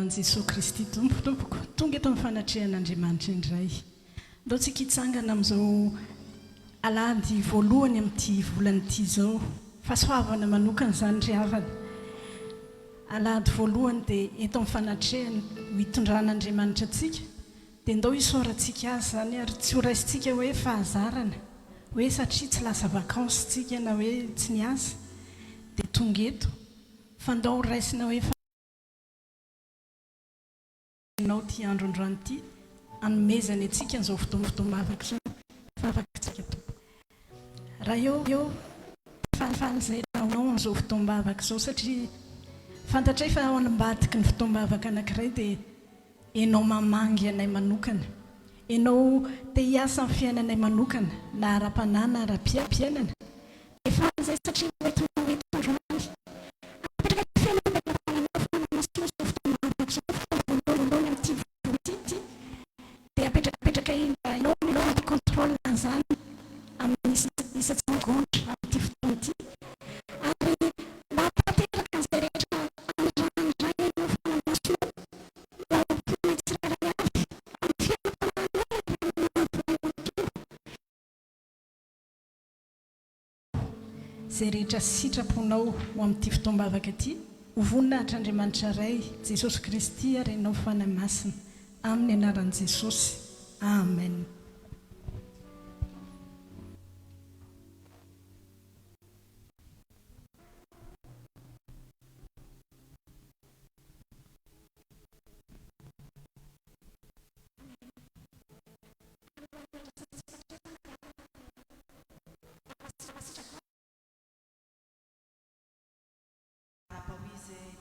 anaran'i Jesosy Kristy tompoko tonga eto amin'ny fanatrehan'Andriamanitra indray. Ndao tsika hitsangana amin'izao alady voalohany amin'ity volan'ity izao, fahasoavana manokana izany ry havana. Alady voalohany dia eto amin'ny fanatrehana ho hitondran'Andriamanitra antsika, dia ndao hisorantsika azy izany ary tsy ho raisintsika hoe fahazarana, hoe satria tsy lasa vakansy tsika na hoe tsy niasa dia tonga eto, fa ndao ho raisina hoe nao ty andro androany ity anomezany antsika n'izao fotoam-mavaka izao favakantsika tompo. Raha eo falifaly izay rahanao amin'izao fotoam-bavaka izao, satria fantatray fa ao ambadiky ny fotoam-bavaka anankiray dia enao mamangy anay manokana, enao te hiasa amin'ny fiainanay manokana na ara-panahy na ara-piainana. Efa izay satria mety androany apetraka fiainana voalohany amin'ity voalohany dia apetraka enao ny contrôle an'izany amin'ny isa-tsangodry amin'ity fotoana ity. Ary mampateraka an'izay rehetra andray enao fanamasinao mapony tsirairay avy amin'ny izay rehetra sitraponao ho amin'ity fotoam-bavaka ity, ho voninahitran'Andriamanitra iray Jesosy Kristy ary enao fanahy masina amin'ny anaran'i Jesosy. Amen.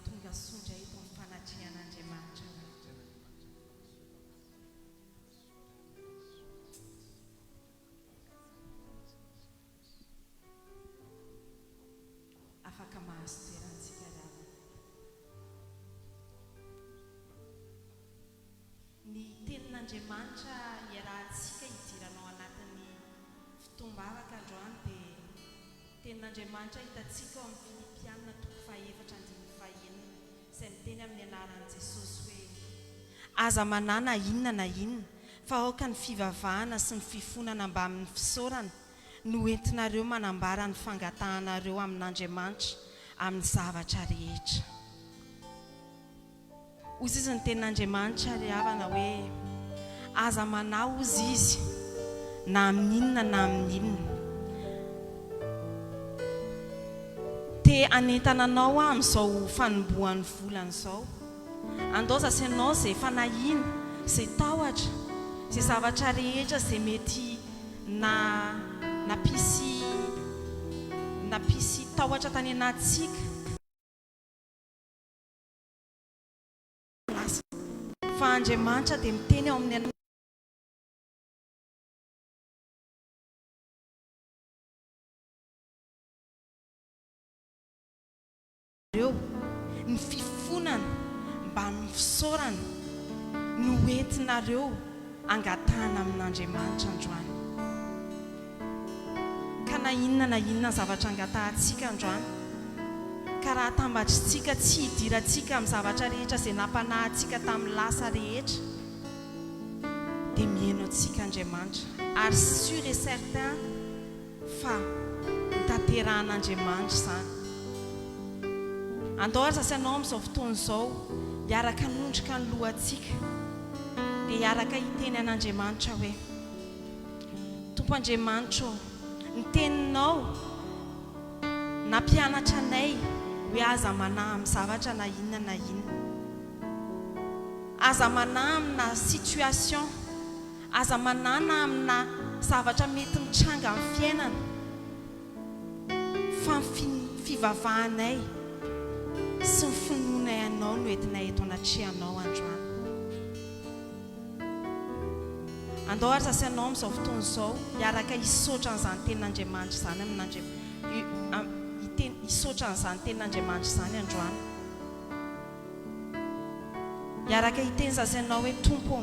Tonga sondra eto amin'ny fanatrehan'Andriamanitra. Afaka mahazo toerantsika ravana. Ny tenin'Andriamanitra iarahantsika hidiranao anatin'ny fotoam-bavaka androany dia tenin'Andriamanitra hitantsika ao amin'ny Filipianina 4:4-5 izay miteny amin'ny anaran'i Jesosy hoe aza manana inona na inona fa aoka ny fivavahana sy ny fifonana mba amin'ny fisaorana no entinareo manambara ny fangatahanareo amin'Andriamanitra amin'ny zavatra rehetra. Ozy izy ny tenin'Andriamanitra ry havana hoe aza manao ozy izy na amin'inona na amin'inona. Te anentananao amin'izao fanombohan'ny volana izao. Andao zasanao izay fanahina, izay tahotra, izay zavatra rehetra izay mety napisy tahotra tany anatsika. Fa Andriamanitra dia miteny ao amin'ny ny fifonana mba ny fisaorana no entinareo angatahana amin'Andriamanitra androany. Ka na inona zavatra angatahantsika androany, ka raha tambatritsika tsy hidirantsika amin'ny zavatra rehetra izay nampanahintsika tamin'ny lasa rehetra dia mihaino antsika Andriamanitra ary sûr et certain fa tanteran'Andriamanitra izany. Andao ary sasanao amin'izao fotoana izao hiaraka nondrika ny lohantsika dia hiaraka hiteny an'Andriamanitra hoe Tompo Andriamanitra, ny teninao nampianatra anay hoe aza manahy amin'ny zavatra na inona na inona, aza manahy amina situation, aza manahy na amina zavatra mety mitranga amin'ny fiainana, fa ny fivavahanay sy ny finoana ianao no entinay eto anatrehanao androany. Andao ary sasanao amin'izao fotoana izao hiaraka hisaotra an'izany tenin'Andriamanitra izany hisaotra an'izany tenin'Andriamanitra izany androany. Hiaraka hiteny sasanao hoe Tompo,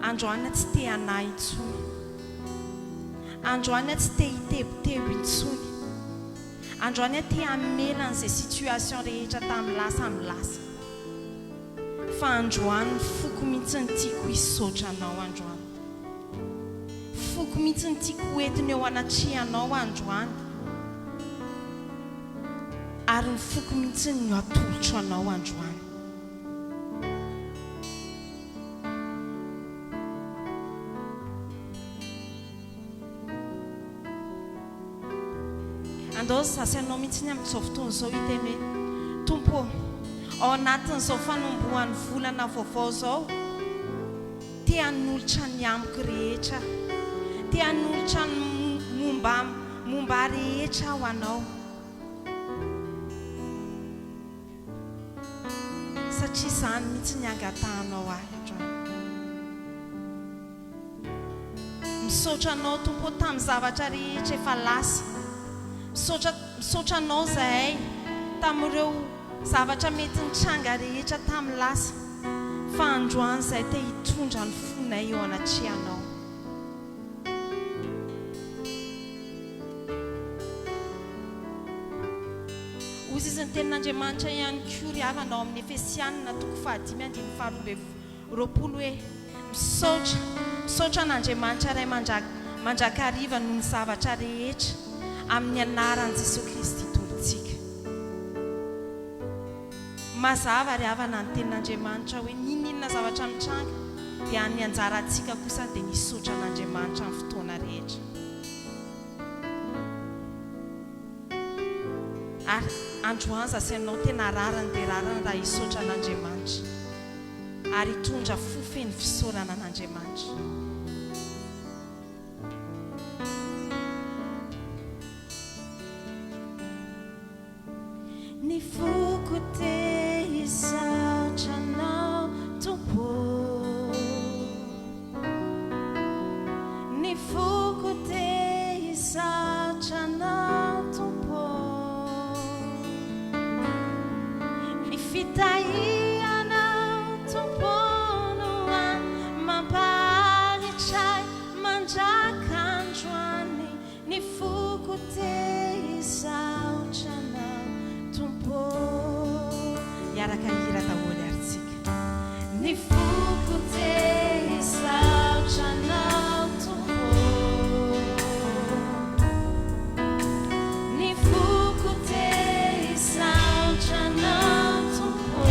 androany tsy te hanahy intsony, androany tsy te hitebotebo intsony, androany te hamela an'izay situation rehetra tamin'ny lasa amin'ny lasa. fa androany foko mihitsy ny tiako hisaotra anao androany foko mihitsy ny tiako hoentiny eo anatrehanao androany ary ny foko mihitsy ny atolotro anao androany andao zasy anao mihitsy ny amin'izao fotoana izao hiteny hoe tompo ao anatin'izao fanombohan'ny volana vaovao zao tia n'olotra ny amiko rehetra tia n'olotra ny momba rehetra ho anao satria izany mihitsy ny angatahanao ahy androany misaotra anao tompo tamin'ny zavatra rehetra efa lasa misaotra anao zahay tamin'ireo zavatra mety nitranga rehetra tamin'ny lasa fa androany izay te hitondra ny fonay eo anatrehanao ozy izy ny tenin'Andriamanitra ihany koa ry havanao amin'ny Efesianina 5:12 hoe misaotra an'Andriamanitra ray mandrakariva noho ny zavatra rehetra amin'ny anaran'i Jesosy Kristy tompontsika mazava ry havana ny tenin'Andriamanitra hoe ninona zavatra mitranga dia ny anjarantsika kosa dia misaotra an'Andriamanitra amin'ny fotoana rehetra ary androany zasy ianao tena rarany dia rarany raha hisaotra an'Andriamanitra ary hitondra fofeny fisaorana an'Andriamanitra ny foko te hisaotra anao tompo ny foko te hisaotra anao tompo ny fitahianao tompo no any mamparitray mandraka androany ny foko te hisaotra anao tompo iaraka hira daholo aritsika ny foko te hisaotra anao tompo ny foko te hisaotra anao tompo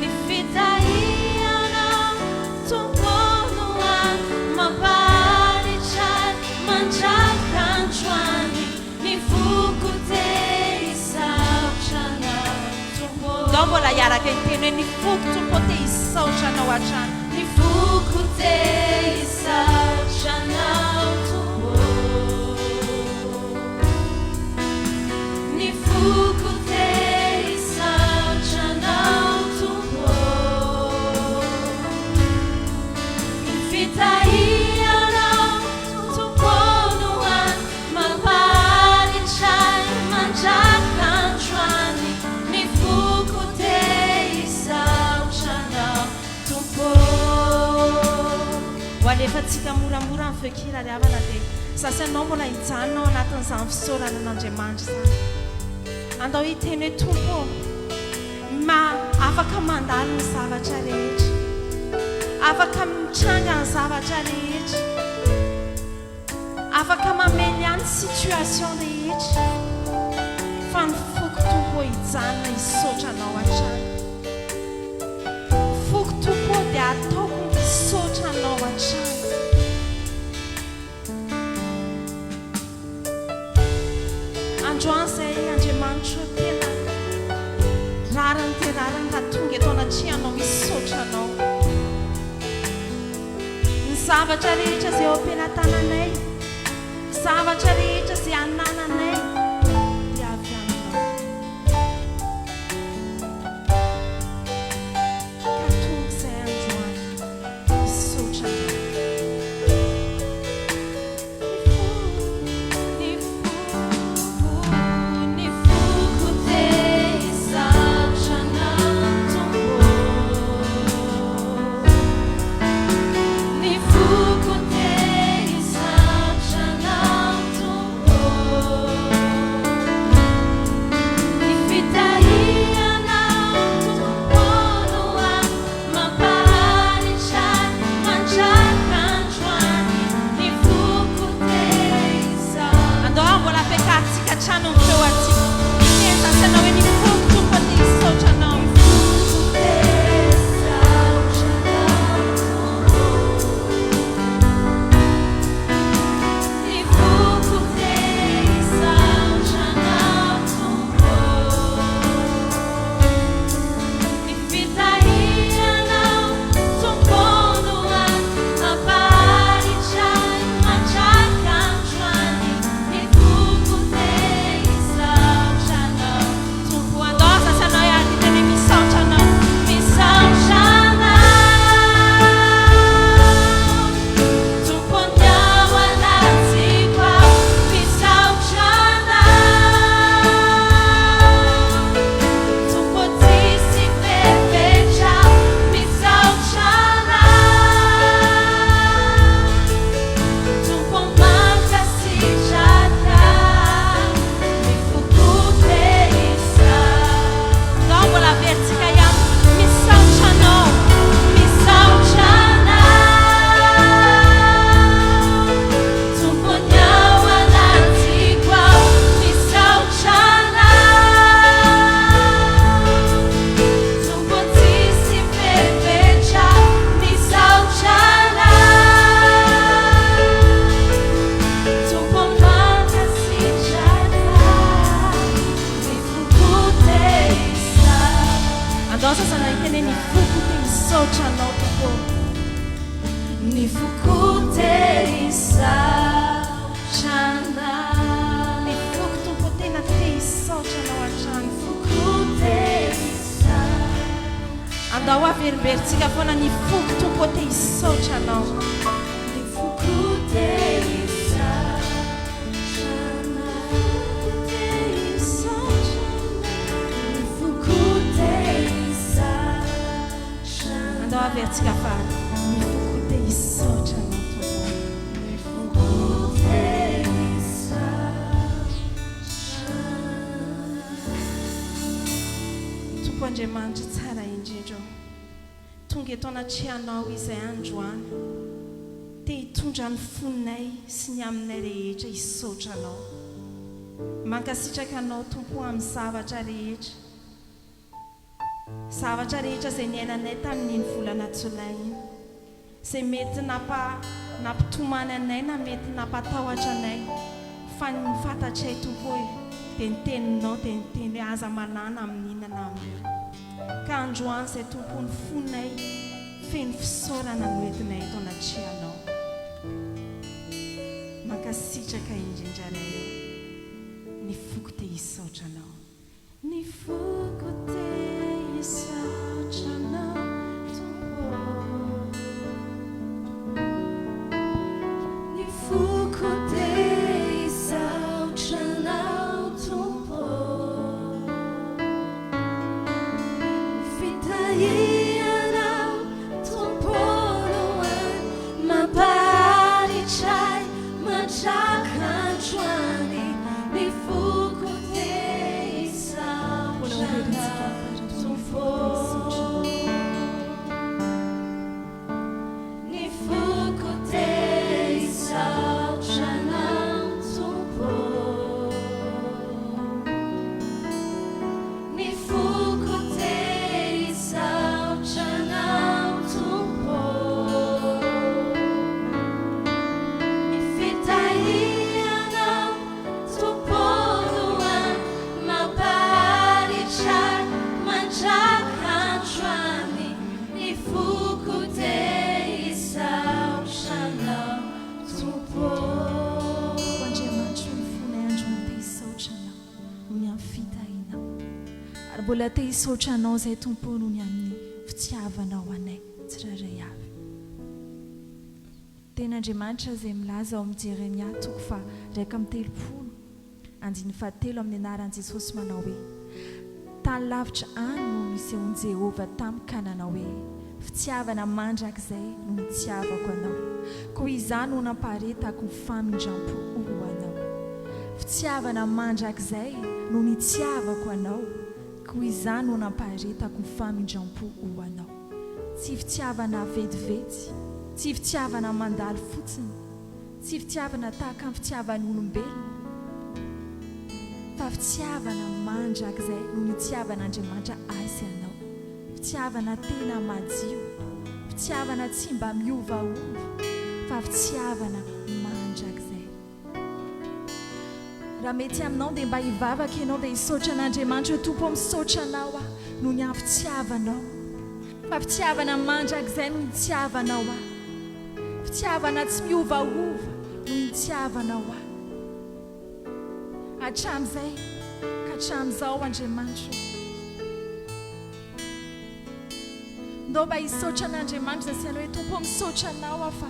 ny fitahianao tompo no any mamparitray mandraka androany ny foko te hisaotra anao tompo ndao mbola iaraka hiteny hoe ny foko tompo te hisaotra anao hatrany ny foko te hisaotra anao tompo ny foko te hisaotra anao tompo ny fitahianao tompo no any mamparitray mandraka androany ny foko te hisaotra anao tompo ho alefantsika moramora ny feokira ry havana dia sasy anao mbola hijanonao anatin'izany fisaorana an'Andriamanitra zany andao hiteny hoe tompo afaka mandalo ny zavatra rehetra afaka mitranga ny zavatra rehetra afaka mamely any situation rehetra fa ny foko tompo hijanona hisaotra anao hatrany foko tompo dia ataoko hisaotra anao hatrany androany izay Andriamanitra tena rarany dia rarany raha tonga eto anatrehanao hisaotra anao ny zavatra rehetra izay eo am-pelatananay zavatra rehetra izay anananay dia avy aminao ka tonga izay androany hisaotra anao ny foko te hisaotra anao tompo ny foko te hisaotra anao tompo andao sasana iteny ny foko te misaotra anao tompo ny foko te hisaotrana ny foko tompo tena te hisaotra anao hatrany foko te andao averimberintsika foana ny foko tompo te hisaotra anao ny foko te Vertica fare mi fuku te isocha no tombo mi fuku te isocha tombo andriamanitra tsara indrindra tonga eto anaty anao izay androany te hitondra ny fonay sy ny aminay rehetra isotra anao mankasitraka anao tompo amin'ny zavatra rehetra zavatra rehetra izay niainanay tamin'iny volana jolay iny izay mety nampitomany anay na mety nampatahotra anay fa ny fantatray tompo hoe dia niteninao dia niteny aza manana amin'ina na amin'ina ka androany izay tompo ny fonay feno fisaorana no entinay eto anatrianao mankasitraka indrindra ray ny foko te hisaotra anao ny foko te hisaotra anao tompo ny foko te hisaotra anao tompo fitahianao tompo loany mamparitray matrakantroany ny foko te hisaotra anao tompo ny foko te hisaotra anao tompo ny foko te hisaotra anao tompo ny fitahianao tompo loany mamparitray matrakantroany ny foko te hisaotra anao tompo andriamanitra ny fonay androany te hisaotra anao noho ny amin'ny fitahinao ary mbola te hisaotra anao izay tompo noho ny amin'ny fitiavanao anay tsirairay avy ten'andriamanitra izay milaza ao amin'ny Jeremia toko fa 1:3 andiny fahatelo amin'ny anaran'i Jesosy manao hoe tany lavitra any no nisehon'i Jehovah tamin'ny kananao hoe fitiavana mandrakizay no nitiavako anao koa izany no namparetako ny famindrampo ho anao fitiavana mandrakizay no nitiavako anao koa izany no namparetako ny famindrampo ho anao tsy fitiavana vetivety tsy fitiavana mandalo fotsiny tsy fitiavana tahaka amin'ny fitiavan'olombelona fa fitiavana mandrakizay no nitiavan'Andriamanitra azy anao fitiavana tena madio fitiavana tsy mba miovaova fa fitiavana mandrakizay raha mety aminao dia mba hivavaka ianao dia hisaotra an'Andriamanitra hoe tompo misaotra anao aho noho ny amin'ny fitiavanao fa fitiavana mandrakizay no nitiavanao aho fitiavana tsy miovaova no nitiavanao aho hatramin'izay ka hatramin'izao Andriamanitra ndao mba hisaotra an'Andriamanitra zay anao hoe tompo misaotra anao aho fa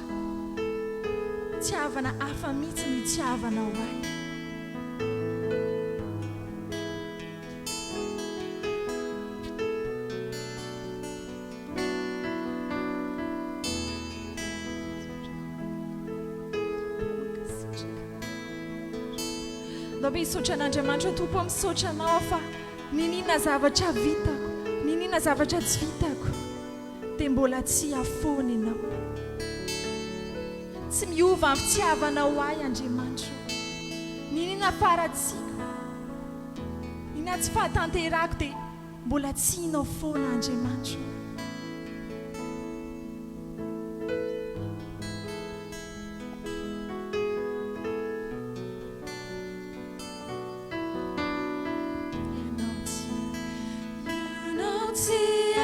tiavana hafa mihitsy no hitiavanao ahy ndao mba hisaotra an'Andriamanitra tompo misaotra anao aho fa ninina zavatra vitako ninina zavatra tsy vitako dia mbola tsy afony ianao tsy miova amin'ny fitiavanao ahy Andriamanitra ninina faratsiko ninina tsy fahatanterako dia mbola tsy inao foana Andriamanitra Ianao tsy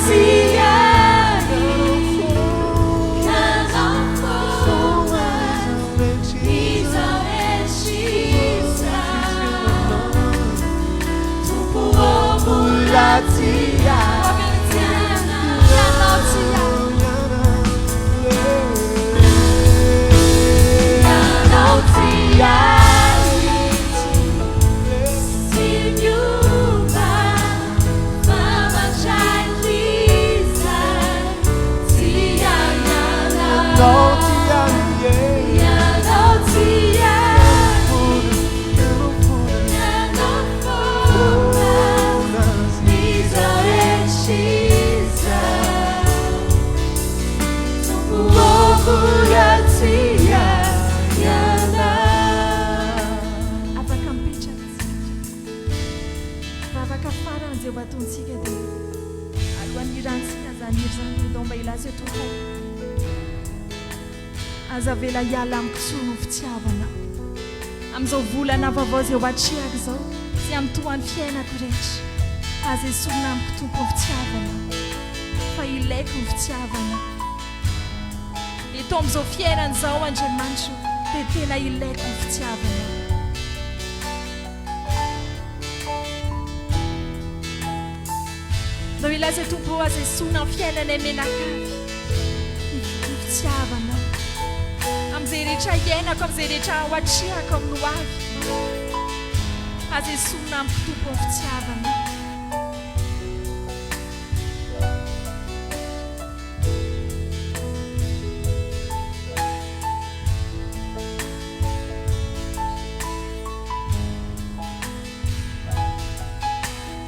Tia irantsika zany iry zany dao mba ilazy tompo aza vela hiala amiko tsono fitiavana amin'izao volana vaovao zay ho atrehako zao sy amin'ny toany fiainako rehetra aza esorina amiko tompo ny fitiavana fa ilaiko ny fitiavana eto amin'izao fiainan'izao Andriamanitra dia tena ilaiko ny fitiavana no ilaza tompo aza esorina ny fiainanay menakavy ny fitiavana amin'izay rehetra iainako amin'izay rehetra ho atrehako amin'ny ho avy aza esorina amiko tompo ny fitiavana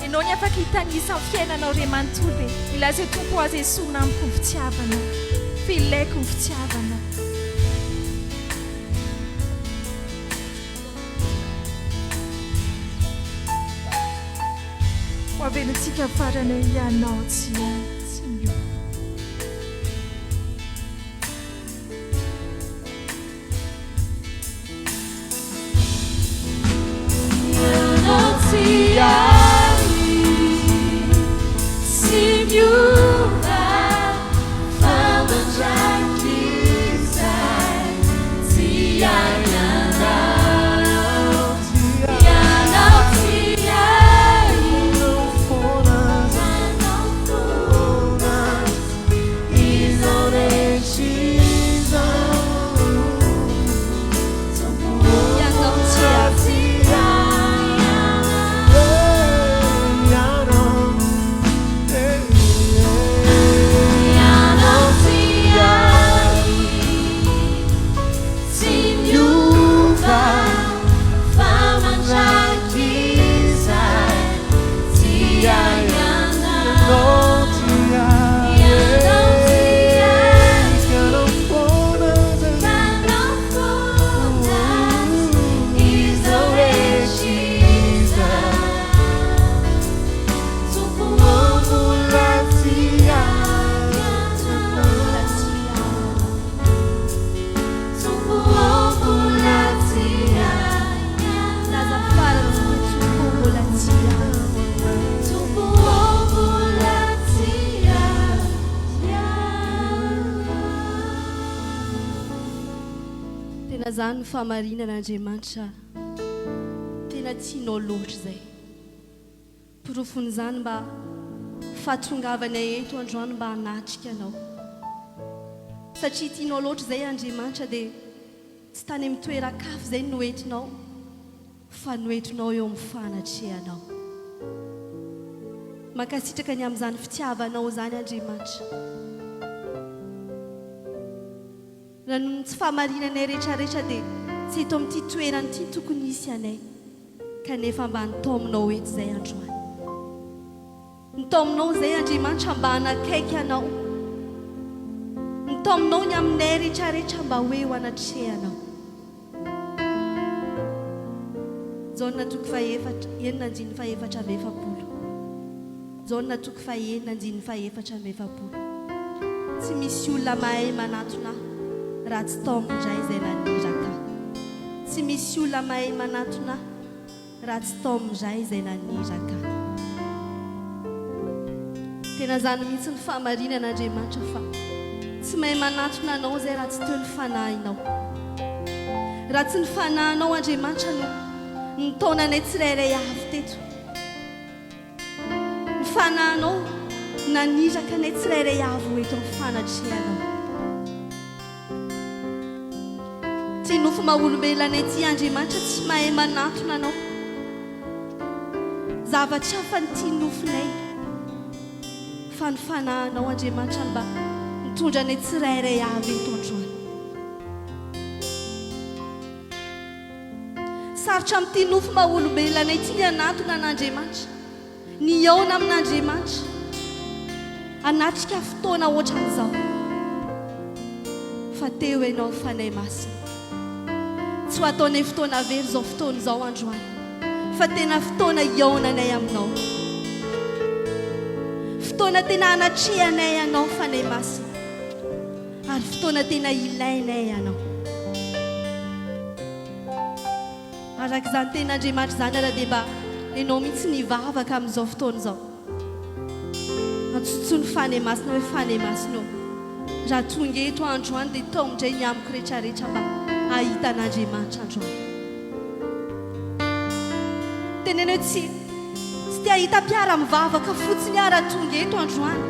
ianao ny afaka hitanisa ny fiainanao ray manontolo dia ilaza tompo aza esorina amiko ny fitiavana fa ilaiko ny fitiavana ho avelantsika farana ianao tsy mio zany fahamarinan'Andriamanitra tena tianao loatra izay porofony zany mba fahatongavana eto androany mba hanatrika anao satria tianao loatra izay Andriamanitra dia tsy tany amin'ny toeran-kafa izay noentinao fa noentinao eo amin'ny fanatrehanao mankasitraka ny amin'izany fitiavanao zany Andriamanitra raha no tsy fahamarinanay rehetrarehetra dia tsy eto amin'ity toerany ity tokony hisy anay kanefa mba nitaominao eto izay androany nitaominao izay Andriamanitra mba hanakaiky anao nitaominao ny aminay rehetrarehetra mba hoe ho anatrehanao Jaona toko fahaefatra enina andiny fahaefatra amby efapolo Jaona toko fahaenina andiny fahaefatra amby efapolo tsy misy olona mahay manatona raha tsy taomindray izay naniraka tsy misy olona mahay manatona raha tsy taomindray izay naniraka tena zany mihitsy ny fahamarinan'Andriamanitra fa tsy mahay manatona anao izay raha tsy teo ny fanahinao raha tsy ny fanahinao Andriamanitra no nitaonanay tsirairay avy teto ny fanahinao naniraka anay tsirairay avy eto amin'ny fanatrehanao ty nofo maha-olombelonay ty Andriamanitra tsy mahay manatona anao zavatra fa ny ty nofonay fa ny fanahinao Andriamanitra mba nitondra anay tsirairay avy eto androany sarotra amin'ity nofo maha-olombelonay ty ny anatona an'Andriamanitra ny aona amin'Andriamanitra anatrika fotoana ohatran'izao fa teo ianao fanay masina tsy ho ataonay fotoana very izao fotoana izao androany fa tena fotoana iaonanay aminao fotoana tena anatrehanay ianao fanay masina ary fotoana tena ilainay ianao arak'izany ten'Andriamanitra zany raha dia mba ianao mihitsy nivavaka amin'izao fotoana izao antsotsony fanay masina hoe fanay masina raha tonga eto androany dia tao indray ny amiko rehetrarehetra mba ahita an'Andriamanitra androany tenena hoe tsy te ahita mpiara mivavaka fotsiny raha tonga eto androany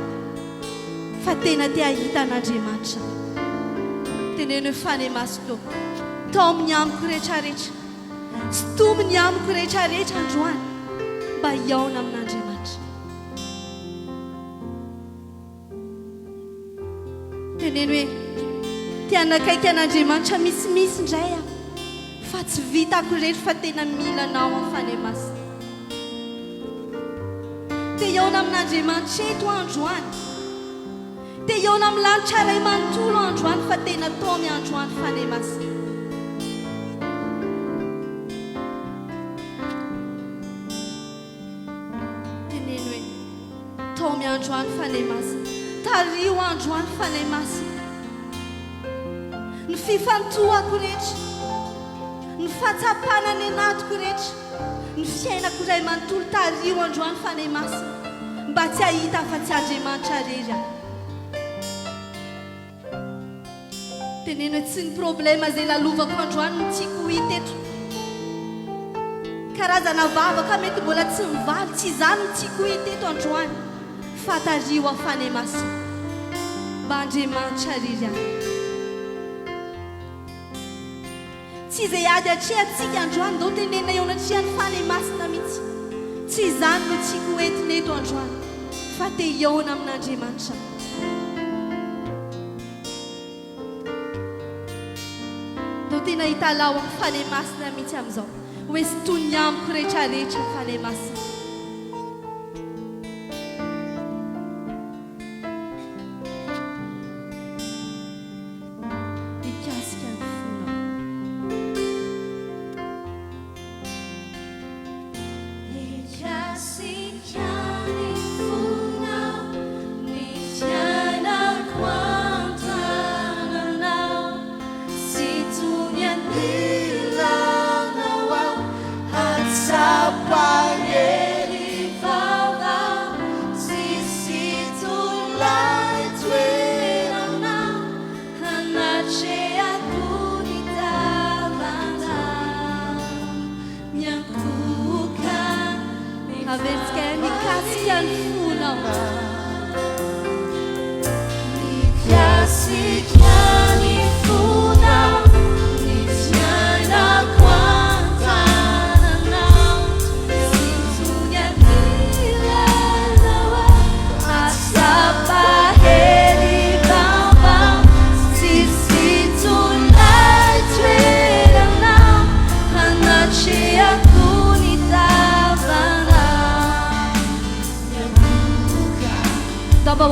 fa tena te ahita an'Andriamanitra tenena hoe fanay masina tao amin'ny amiko rehetrarehetra sy tomony amiko rehetrarehetra androany mba hiaona amin'Andriamanitra teneny hoe tianakaiky an'Andriamanitra misimisy indray aho fa tsy vitako rehetra fa tena mila anao amin'ny fanay masina te hiaona amin'Andriamanitra eto androany te hiaona amin'ny lanitra iray manontolo androany fa tena tao amin'ny androany fanay masina teneny hoe tao amin'ny androany fanay masina tario androany fanay masina ny fifantohako rehetra ny fahatsapana ny anatiko rehetra ny fiainako iray manontolo tario androany fanay masina mba tsy ahita fa tsy Andriamanitra rery aho teneny hoe tsy ny problema izay lalovako androany no tiako hita eto karazana vavaka mety mbola tsy mivaly tsy izany no tiako hita eto androany fa tario aho fanay masina mba Andriamanitra rery aho tsy izay ady atrehantsika androany dao tenena eo anatrehan'ny fanay masina mihitsy tsy izany no tiako entiny eto androany fa te hiaona amin'Andriamanitra dao tena hitalao amin'ny fanay masina mihitsy amin'izao hoe sy toy ny amiko rehetrarehetra fanay masina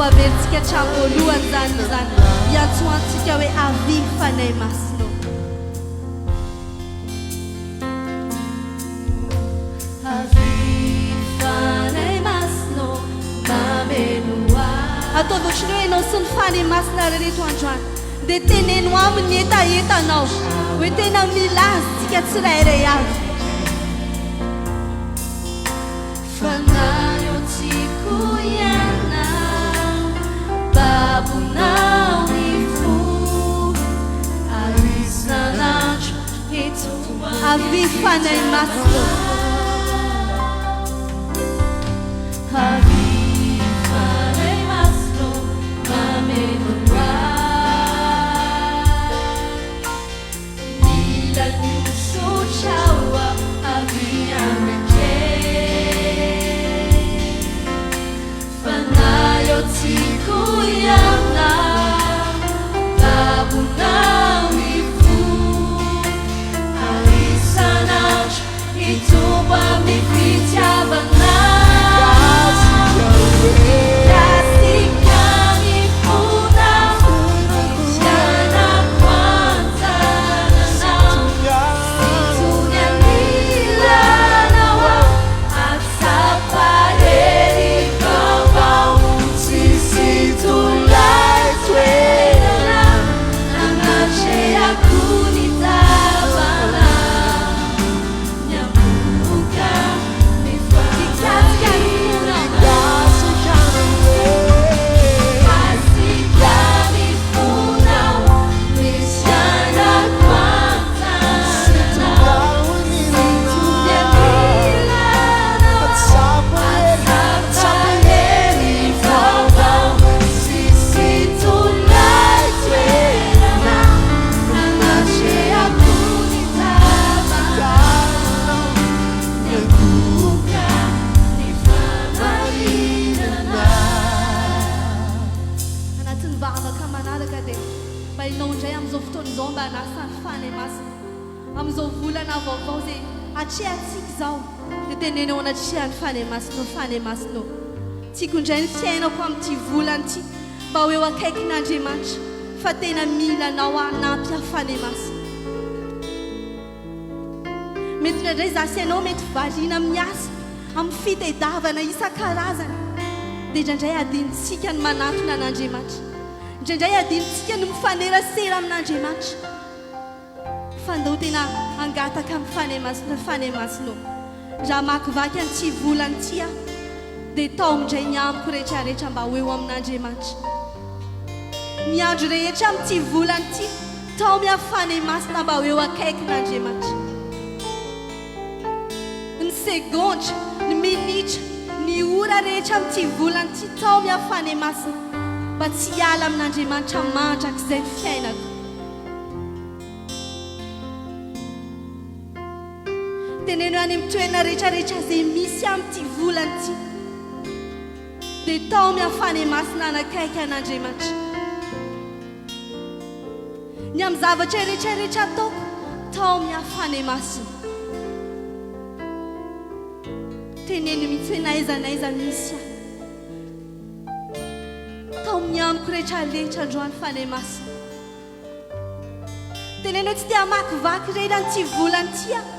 averintsika hatramin'voalohany zany iantsoantsika hoe avy fanay masina avy fanay masina mameno ataovy ohatrany hoe ianao sy ny fanay masina rehetra androany dia teneno aminy etaetanao hoe tena milazy tsika tsirairay avy fanahy eo tsiko iana babonao ny fo arisanandro eto avy fanay masina avy fanay masina mameno mila nyusotrawa avy amike fanay eo tsiko iana babonao ny fo arisanandro itomba amin'ny fitiavana mivavaka manaraka dia mba inao indray amin'izao fotoan'izao mba hanasany fany masina amin'izao volana vaovao zay atrehantsika izao dia teneny ao anatrehany fany masinao tiako indray ny fiainako amin'ity volana ity mba ho eo akaikin'Andriamanitra fa tena mila anao hanampy hafany masina mety indraindray zasy ianao mety variana miasa amin'ny fitediavana isan-karazany dia indraindray adinitsika ny manatona an'Andriamanitra indraindray adinitsika ny mifanerasera amin'Andriamanitra fa ndao tena angataka amin'ny fany masinao raha makivaky an'ity volana ity aho dia tao amindray ny amiko rehetrarehetra mba ho eo amin'Andriamanitra ny andro rehetra amin'ity volana ity tao miafany masina mba ho eo akaikin'Andriamanitra ny segondra ny minitra ny ora rehetra amin'ity volana ity tao miafany masina mba tsy hiala amin'Andriamanitra mandrak'izay ny fiainako teneno any amin'ny toerana rehetrarehetra izay misy amin'ity volana ity dia tao miafany masina anakaiky an'Andriamanitra ny amin'ny zavatra rehetrarehetra ataoko tao miafany masina teneno mihitsy hoe naizanaiza misy aho tao miamiko rehetrarehetra androany fany masina teneno hoe tsy tia hamakivaky rera n'ity volana ity aho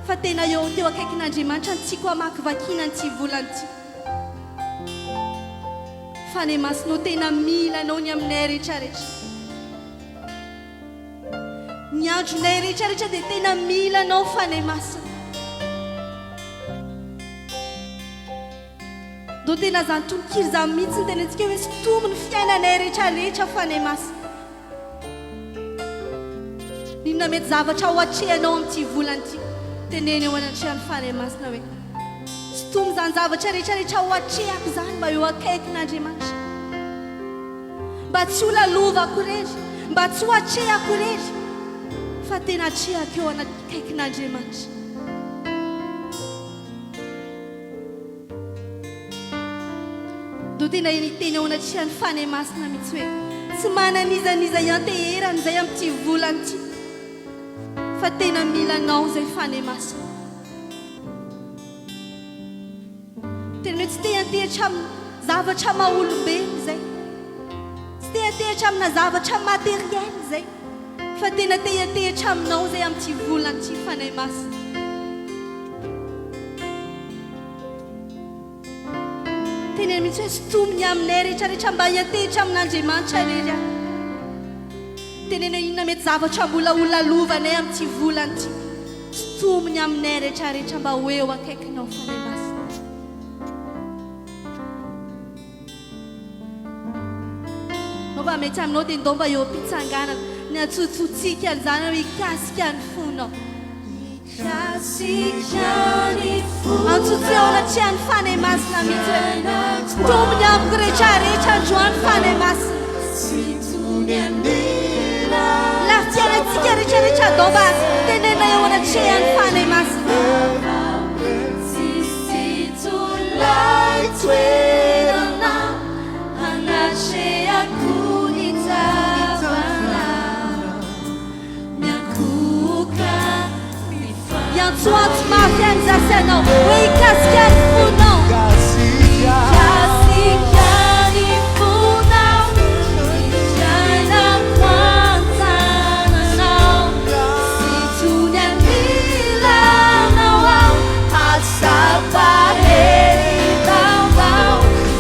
fa tena eo teo akaikin'Andriamanitra ny tiako hamakivakiana n'ity volana ity fany masinao tena mila anao ny aminay rehetrarehetra ny andronay rehetrarehetra dia tena mila anao fany masina do tena zany tonokiry zany mihitsy ny tenantsika hoe sotomo ny fiainanay rehetrarehetra fany masina inona mety zavatra ho atrehanao amin'ity volana ity teneny eo anatrehany fany masina hoe sotomo zany zavatra rehetrarehetra ho atrehako zany mba eo akaikin'Andriamanitra mba tsy ho lalovako rery mba tsy ho atrehako rery fa tena atrehako eo akaikin'Andriamanitra do tena teny ao anatrehany fany masina mihitsy hoe tsy mananizaniza ianteherany zay amin'ity volana ity fa tena mila anao zay fany masina tena hoe tsy tehatehatra amin'ny zavatra maha-olombelo zay tsy tehatehatra amina zavatra materiel zay fa tena tehatehatra aminao zay amin'ity volana ity fany masina tena mihitsy hoe sotomony aminay rehetrarehetra mba hiatehitra amin'Andriamanitra rery aho tenena inona mety zavatra mbola ho lalovanay amin'ity volana ity sotomony aminay rehetrarehetra mba ho eo akaikinao fany masina no mba mety aminao dia ndao mba eo am-pitsanganana ny atsotsotsika an'izany hoe ikasika ny fonao antsotso eo anatrehany fany masina mihitsy hoe sotomony amiko rehetrarehetra androany fany masina lafitianantsika rehetrarehetra dao mba tenena eo anatrehany fany masina Antoanto mafy an'zasy anao hoe ikasika ny fonao ikasika ny fonao itraina koantananao situny anilanao ao asapaheritavao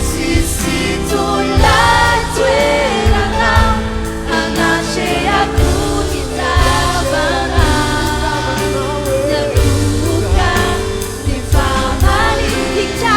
sisitolay toeranao anatreako ny tavana Picture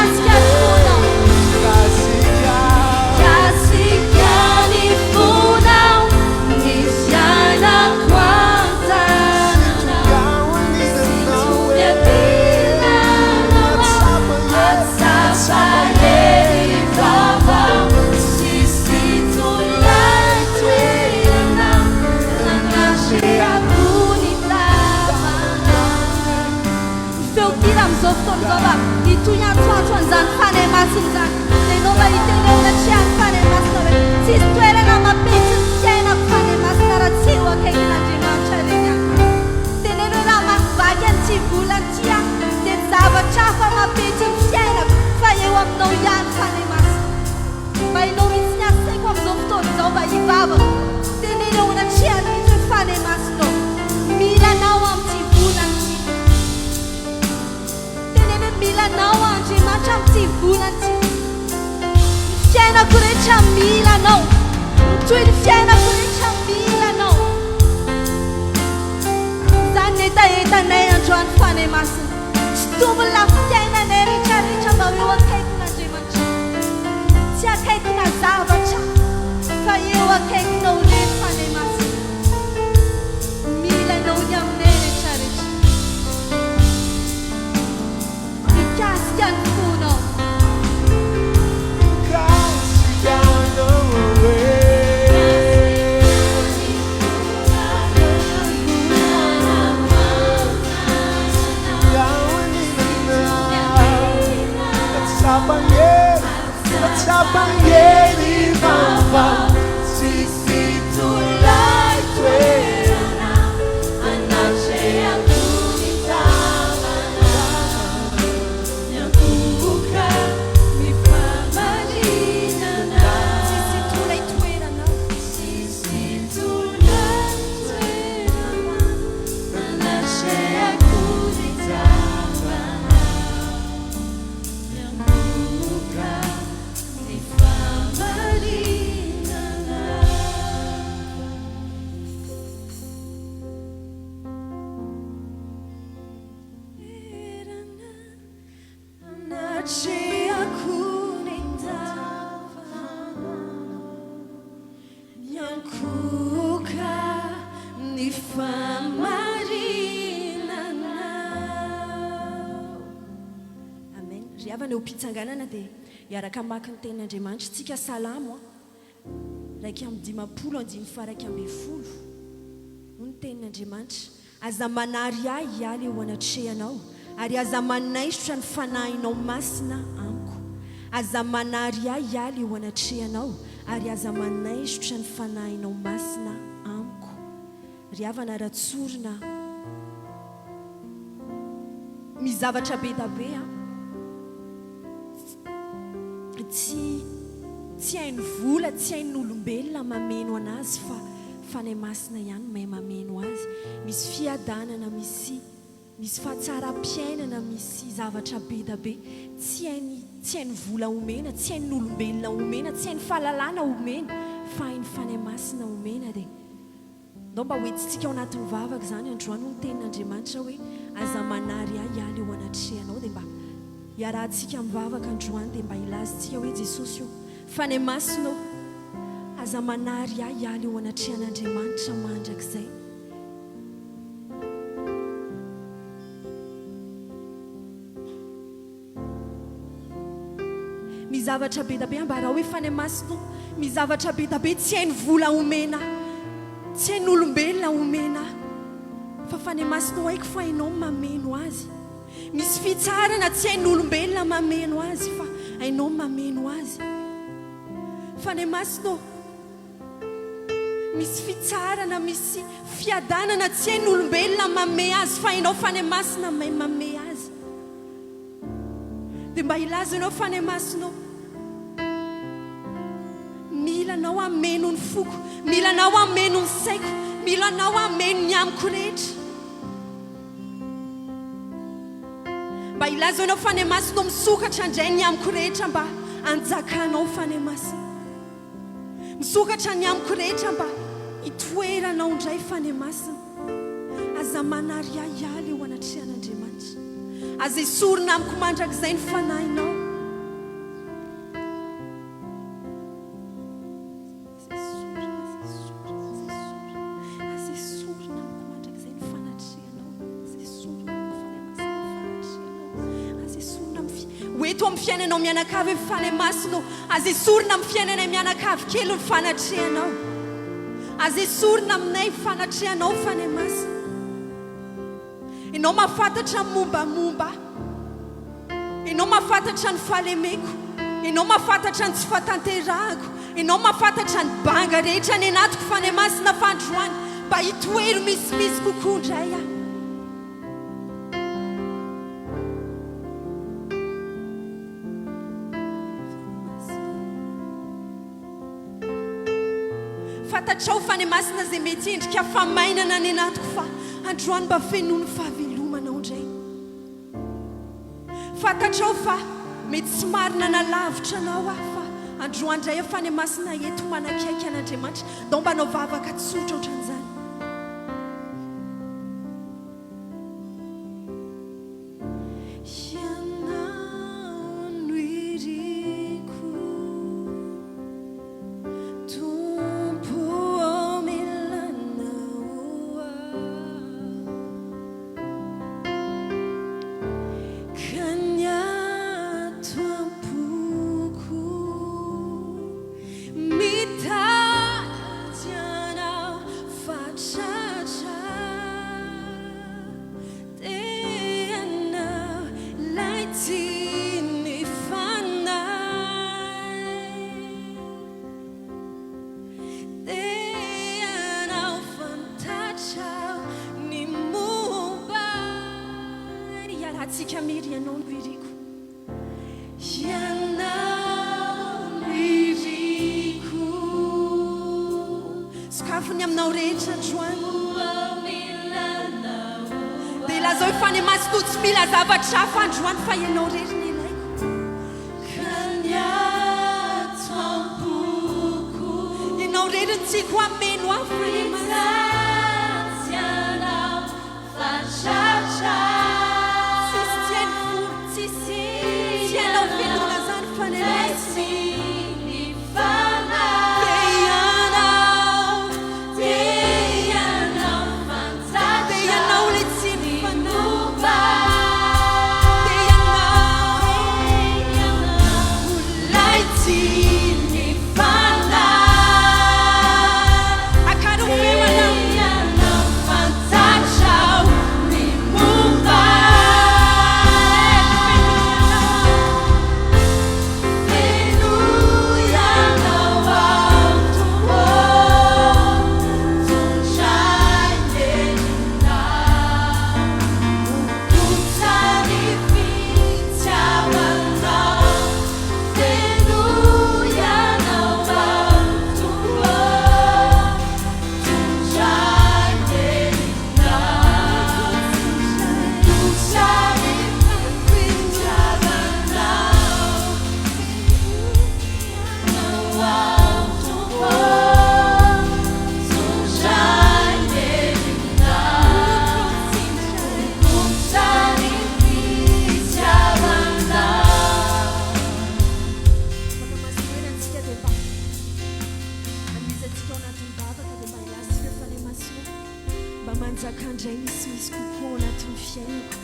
ty volany ty ny fiainako rehetra mila anao toy ny fiainako rehetra mila anao zany netaetanay androany fanay masina tsy tombony lafiainanay rehetrarehetra mba eo akaikin'Andriamanitra tsy akaikina zavatra fa eo akaikinao reny fanay masina mila anao ny aminay rehetrarehetra mikasika ny fonao Sapangeri mama sisi tulai tuerana anache akunitavana nyakuka mifamadinana sisi tulai tuerana anache akunitavana nyakuka riavana eo mpitsanganana dia iaraka maki ny tenin'Andriamanitra tsika salamo raiky amin'ny 50:120 no ny tenin'Andriamanitra aza manary ahy hialy eo anatrehanao ary aza manaisotra ny fanahinao masina amiko aza manary ahy hialy eo anatrehanao ary aza manaisotra ny fanahinao masina amiko riavana ratsorina mizavatra be da be tsy hainy vola tsy hain'olombelona mameno anazy fa fanay masina ihany mahay mameno azy misy fiadanana misy fahatsara-piainana misy zavatra be da be tsy hainy vola omena tsy hain'olombelona omena tsy hainy fahalalana omena fa hainy fanay masina omena dia ndao mba hoentitsika ao anatin'ny vavaka zany androany ny tenin'Andriamanitra hoe aza manary ahy hialy eo anatrehanao dia mba iarahantsika mivavaka androany dia mba ilazitsika hoe Jesosy io fanay masinao aza manary ahy hialy eo anatrehan'Andriamanitra mandrakizay mizavatra be da be mba raha hoe fanay masinao mizavatra be da be tsy hainy vola omena tsy hain'olombelona omena fa fanay masinao haiko fa hainao mameno azy misy fitsarana tsy hain'olombelona mameno azy fa hainao mameno azy fanay masinao misy fitsarana misy fiadanana tsy hain'olombelona mame azy fa hainao fanay masina mahay mame azy dia mba ilaza ianao fanay masinao mila anao ameno ny foko mila anao ameno ny saiko mila anao ameno ny amiko rehetra mba ilaza ianao fanay masinao misokatra indray ny amiko rehetra mba anjakanao fanay masina misokatra ny amiko rehetra mba hitoeranao indray fanay masina aza manary ahy hialy eo anatrehan'Andriamanitra aza isorina amiko mandrakizay ny fanahinao oeto amin'ny fiainanao mianakavy amin'ny fanay masinao aza isorina amin'ny fiainanay mianakavy kely ny fanatrehanao aza isorina aminay fanatrehanao fanay masina ianao mahafantatra mombamomba ianao mahafantatra ny fahalemeko ianao mahafantatra ny tsy fahatanterahako ianao mahafantatra ny banga rehetra ny anatiko fanay masina fandroany mba hitoero misimisy kokoa indray aho fantatrao fanay masina zay mety endrika famainana ny anatiko fa androany mba fenono fahavelomanao indray fantatrao fa mety tsy marina nalavitra anao aho fa androandray efa any masina eto manakaiky an'Andriamanitra dao mba anao vavaka tsotra ohatran'izany Androany fa ianao reriny ilaiko ianao reriny tsiko ameno aho fa tsisy tiany foro tsisy tianao velona zany fa ianao le tsy mifanova manjakandray misimisy kokoa anatin'ny fiainako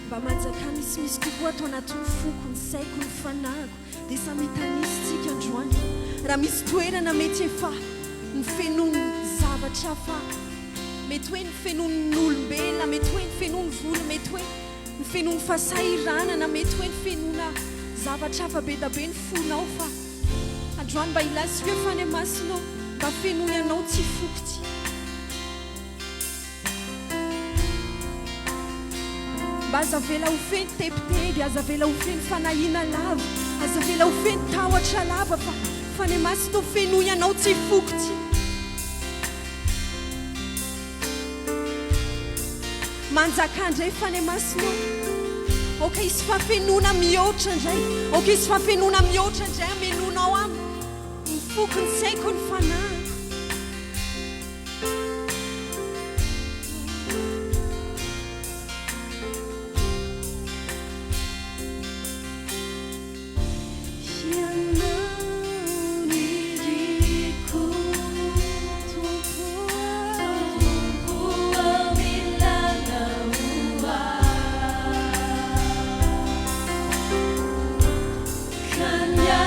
mba manjaka misimisy kokoa atao anatin'ny foko ny saiko ny fanahiko dia samy tanisitsika androany raha misy toerana mety efa ny fenony zavatra fa mety hoe ny fenon'ny olombelona mety hoe ny fenony vola mety hoe ny fenony fahasahiranana mety hoe ny fenona zavatra fa be da be ny fonao fa androany mba ilasy hoe fa ny masinao mba fenony anao tsy fokoty mba azavela ho feny tepiteby azavela ho feny fanahina lava azavela ho feny tahotra lava fa ny masinao fenoy anao tsy fokoty manjakandray fa ny masinao oka izy fa fenona mihoatra indray oka izy fa fenona mihoatra indray amenonao amy ny fokony saiko ny fanahiko Kanya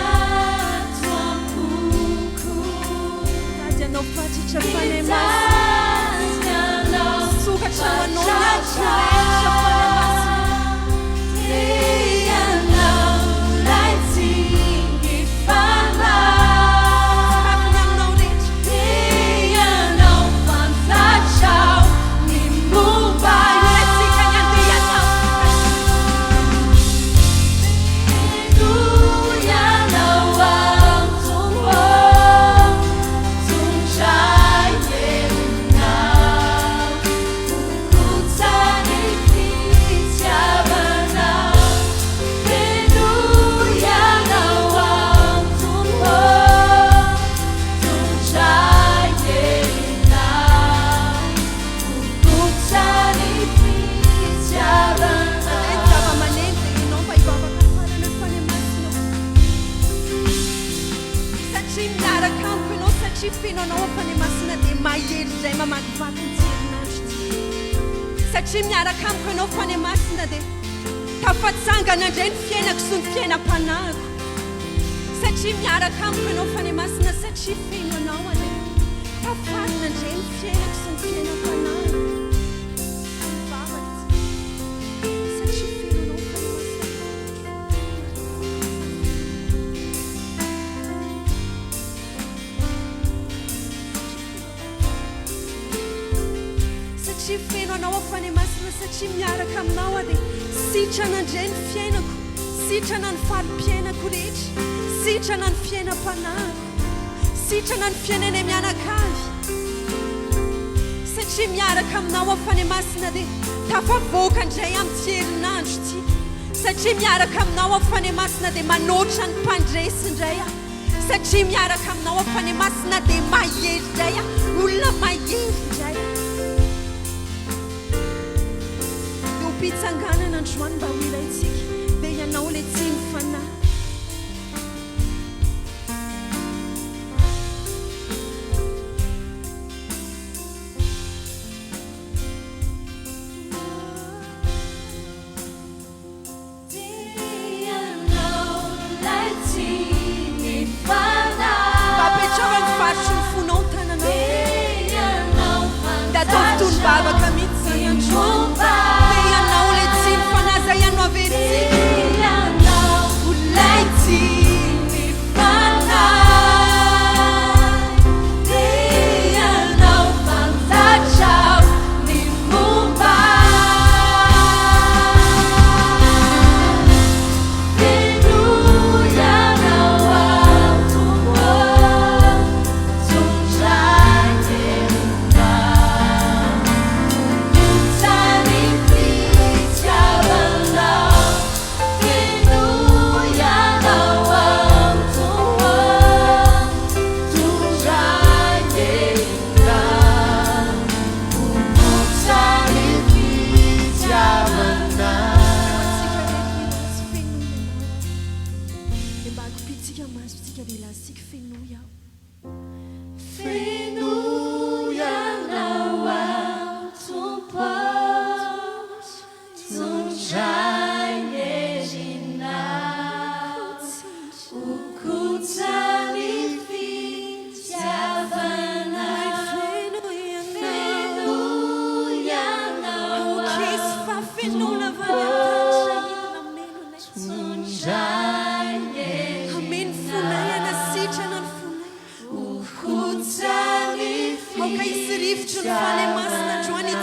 tua puku satria fenonao afany masina dia mahery izay mamakivaky ny jerinandro ty satria miaraka amiko ianao fany masina dia tafatsangana indray ny fiainako sy ny fiainam-panahiko satria miaraka amiko ianao fany masina satria fenonao ane tafatina indray ny fiainako sy ny fiainam-panahiko satria fenonao fany masina satria fenonao afany masina satria miaraka aminao dia sitrana indray ny fiainako sitrana ny falim-piainako rehetra sitrana ny fiainam-panahiko sitrana ny fiainana mianakavy satria miaraka aminao afany masina dia tafavoaka indray amin'ny herinandro ty satria miaraka aminao afany masina dia manoatra ny mpandresy indray satria miaraka aminao afany masina dia mahery indray olona mahery indray pitsanganana androany mba ho ilayntsika dia ianao le tsy ny fanahy mbapetrava ny faritry ny fonao ny tananao da ataovy tony bavaka mihitsy zany androany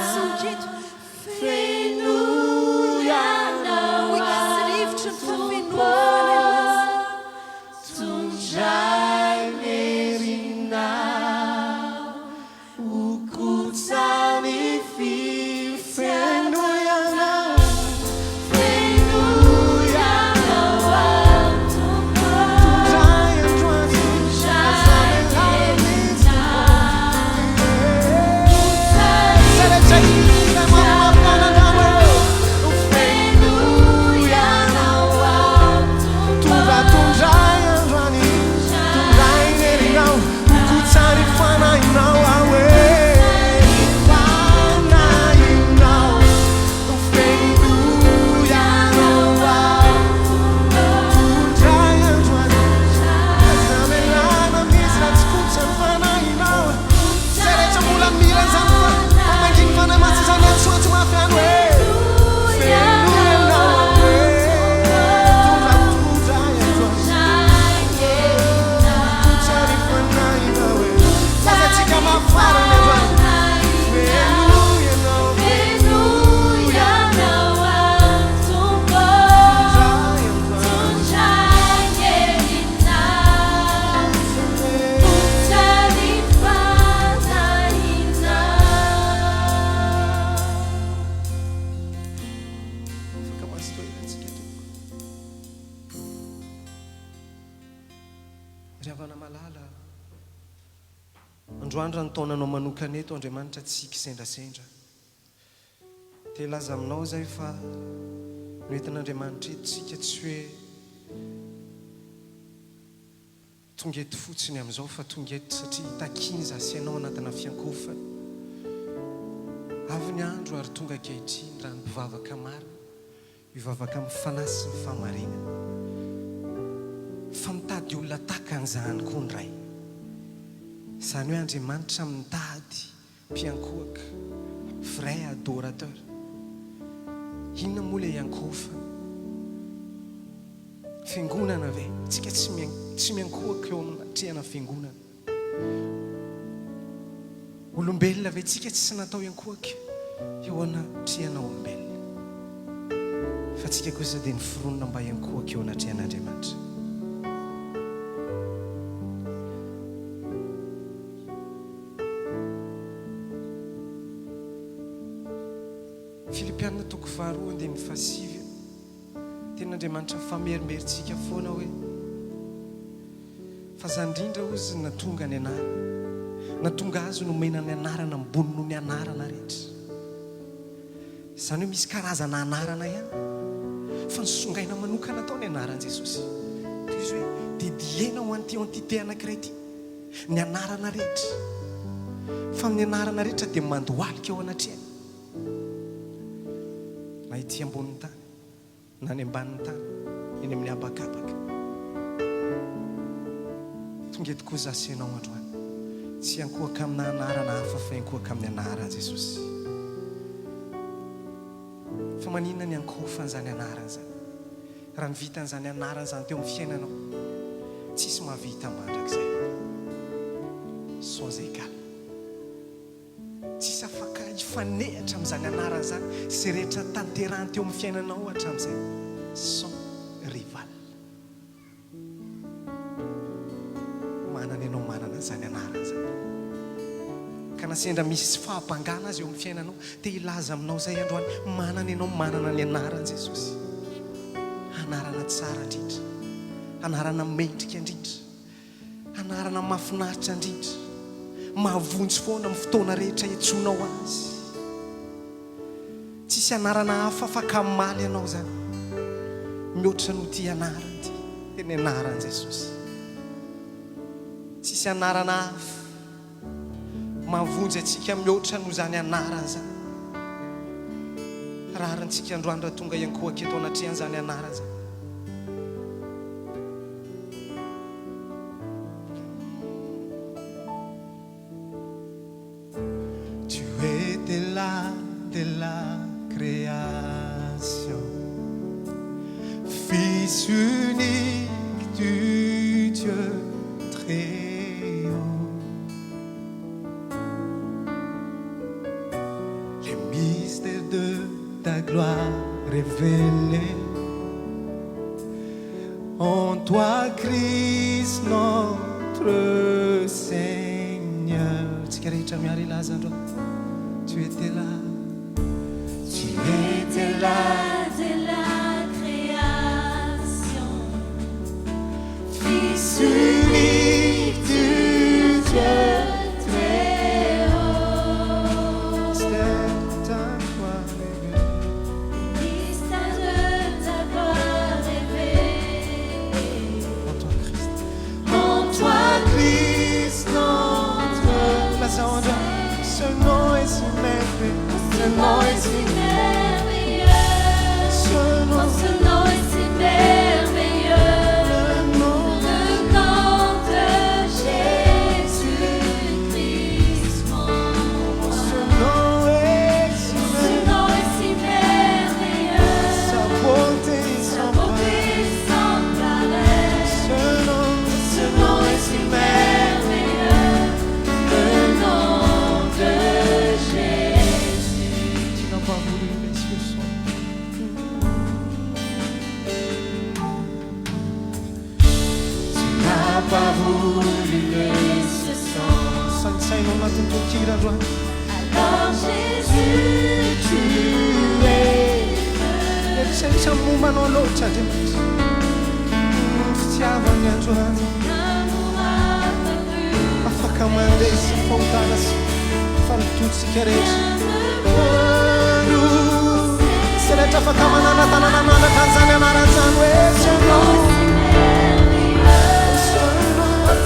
androandro ny taonanao manokana eto Andriamanitra tsika sendrasendra dia laza aminao zay fa noentin'Andriamanitra eto tsika tsy hoe tonga eto fotsiny amin'izao fa tonga eto satria takiny zasianao anatina fiankofana avy ny andro ary tonga ankehitriny raha ny mpivavaka marina ivavaka amin'ny fanahy sy ny fahamarinana fa mitady olona taka an'izany koa ny ray izany hoe Andriamanitra mitady mpiankohaka vrai adorateur inona moa ilay iankofa fiangonana ve tsika tsy miankohaka eo amin'atrehana fiangonana olombelona ve tsika tsy natao iankohaka eo anatrehana olombelona fa tsika kosa dia ny fironona mba iankohaka eo anatrehan'Andriamanitra Filipianina toko 2:7 ten'Andriamanitra famerimberitsika foana hoe fa zany indrindra ozy natonga ny anara natonga azy nomena ny anarana ambony noho ny anarana rehetra izany hoe misy karazana anarana ihany fa nisongaina manokana tao ny anaran'i Jesosy toy izy hoe dediena ho an'ity entité anankiray ity ny anarana rehetra fa ny anarana rehetra dia mandohalika eo anatrehany na ity ambonin'ny tany na ny ambanin'ny tany eny amin'ny habakabaka tonga eto koa zasianao androany tsy ankohaka amina anarana hafa fa ankohaka amin'ny anaran'i Jesosy fa maninona ny ankofan'izany anarana zany raha ny vitan'izany anarana zany teo amin'ny fiainanao tsisy mahavita mandrakizay sans égal tsisy afaka hifanehatra amin'izany anarana zany sy rehetra tanterahany teo amin'ny fiainanao hatramin'izay sans rival manana ianao manana zany anarana zany ka nasendra misy fahampangana azy eo amin'ny fiainanao dia ilaza aminao zay androany manana ianao manana ny anaran'i Jesosy anarana tsara indrindra anarana mendrika indrindra anarana mahafinaritra indrindra mahavonjy foana amin'ny fotoana rehetra hiantsonao azy tsisy anarana hafa afaka maly ianao zany mihoatra no ty anarana ty dia ny anaran'i Jesosy tsisy anarana hafa mahavonjy atsika mihoatra no zany anarana zany raharantsika androany raha tonga iankohaka eto anatrehan'izany anarana zany Tu étais là de la création, Fils unique du Dieu très haut. Les mystères de ta gloire révélés en toi, Christ notre Seigneur. tsika rehetra miary ilaza androany tu étais là Tu étais là de la création, Fils unique du Dieu très haut. mystère de ta gloire révélée Mystère de ta gloire révélée en toi Christ en toi, Christ notre Laissez en Dieu ce nom est si merveilleux Ce nom est si merveilleux. ce nom Ce nom est si merveilleux. le nom Le nom de Jésus-Christ, mon roi. ce nom est si Ce merveilleux nom est si merveilleux. sa beauté Sa sans beauté pareil sans pareil. ce nom Ce nom est si merveilleux. Le nom de Jésus. tu n'as pas voulu les cieux sont Tu n'as pas voulu laisser sans. saintsaignao anatin'ny tontira androany Alors Jésus, tu es eritseritra mombanao loatra Andriamanitra fitiavany androany l'amour aveugle. afaka mandresy fahotana sy fanototsika rehetra sy rehetra afaka manana tanana manaka an'izany anaran'izany hoe ce nom ce nom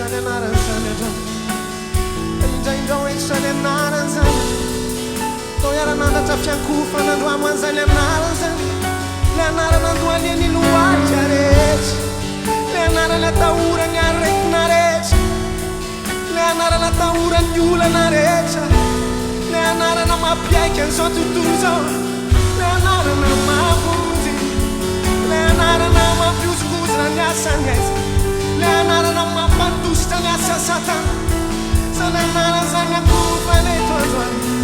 zany anarany zany androany indraindrao hoe zany anarany zany tao iaranandatra fiankofana androany ho an'izany anarany zany le anarana andohany ny loatra rehetra le anarana atahorany aretina rehetra le anarana atahorany olana rehetra le anarana mampiaiky an'izao tontolo zao le anarana mahavonjy le anarana mampiozogozona ny asany aiza le anarana mampandositra ny asa satana zany anarana zany akofana eto androany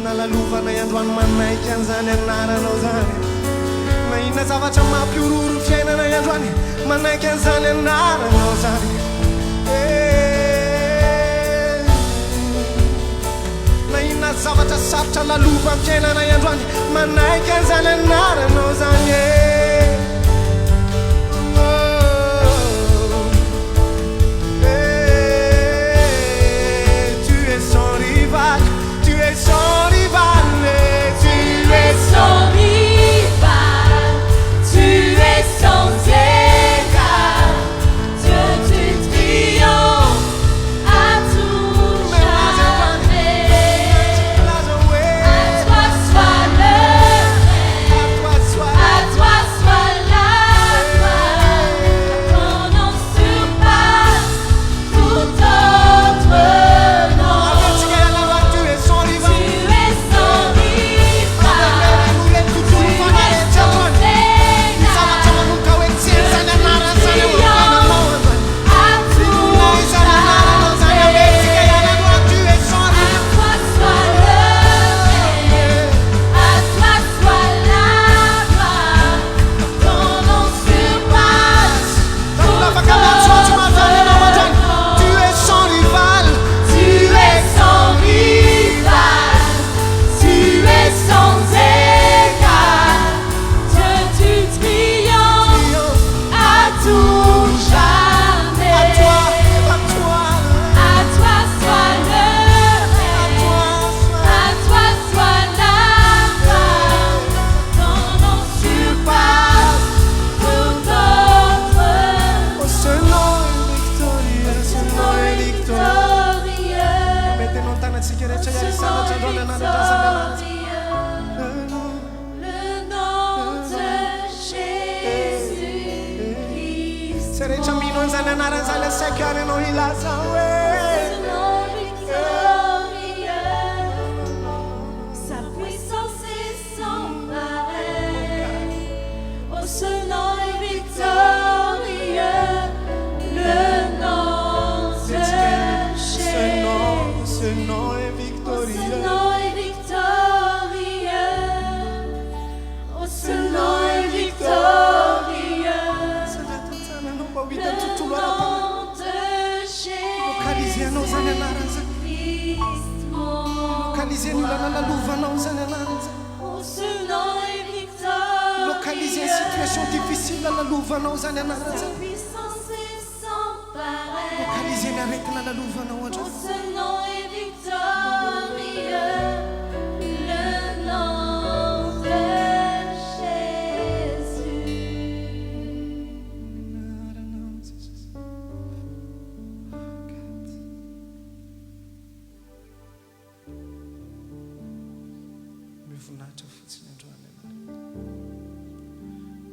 nalalova na androany manaiky an'izany anaranao zany na inona zavatra mampiororo fiainana androany manaiky an'izany anaranao zany na inona zavatra sarotra lalova amin'ny fiainana androany manaiky an'izany anaranao zany tu es sans rival, tu es sans rival, tu es sans rival, tu es sans égal, Dieu tu triomphes à tout jamais. À toi soit le règne, à toi soit la gloire, ton nom surpasse tout autre nom. tu es sans rival. Tu es sans rival, sa puissance est sans pareil. Oh, ce nom est victorieux, le nom de Jésus. Ce nom est Ce victorieux. nom est victorieux. Oh, ce nom est victorieux. Le nom de Lokalizia anao zany anarany zany. Jésus-Christ, mon Lokalizia ny olana lalovanao zany anarany zany. Oh, ce nom est victorieux. Lokalizia ny situation difficile lalovanao zany Sa anarany zany. puissance est sans pareil. Lokalizia ny aretina lalovanao Oh, androany. ce nom est victorieux, le nom de Jésus. Mivoninahitra fotsiny androany ianarana.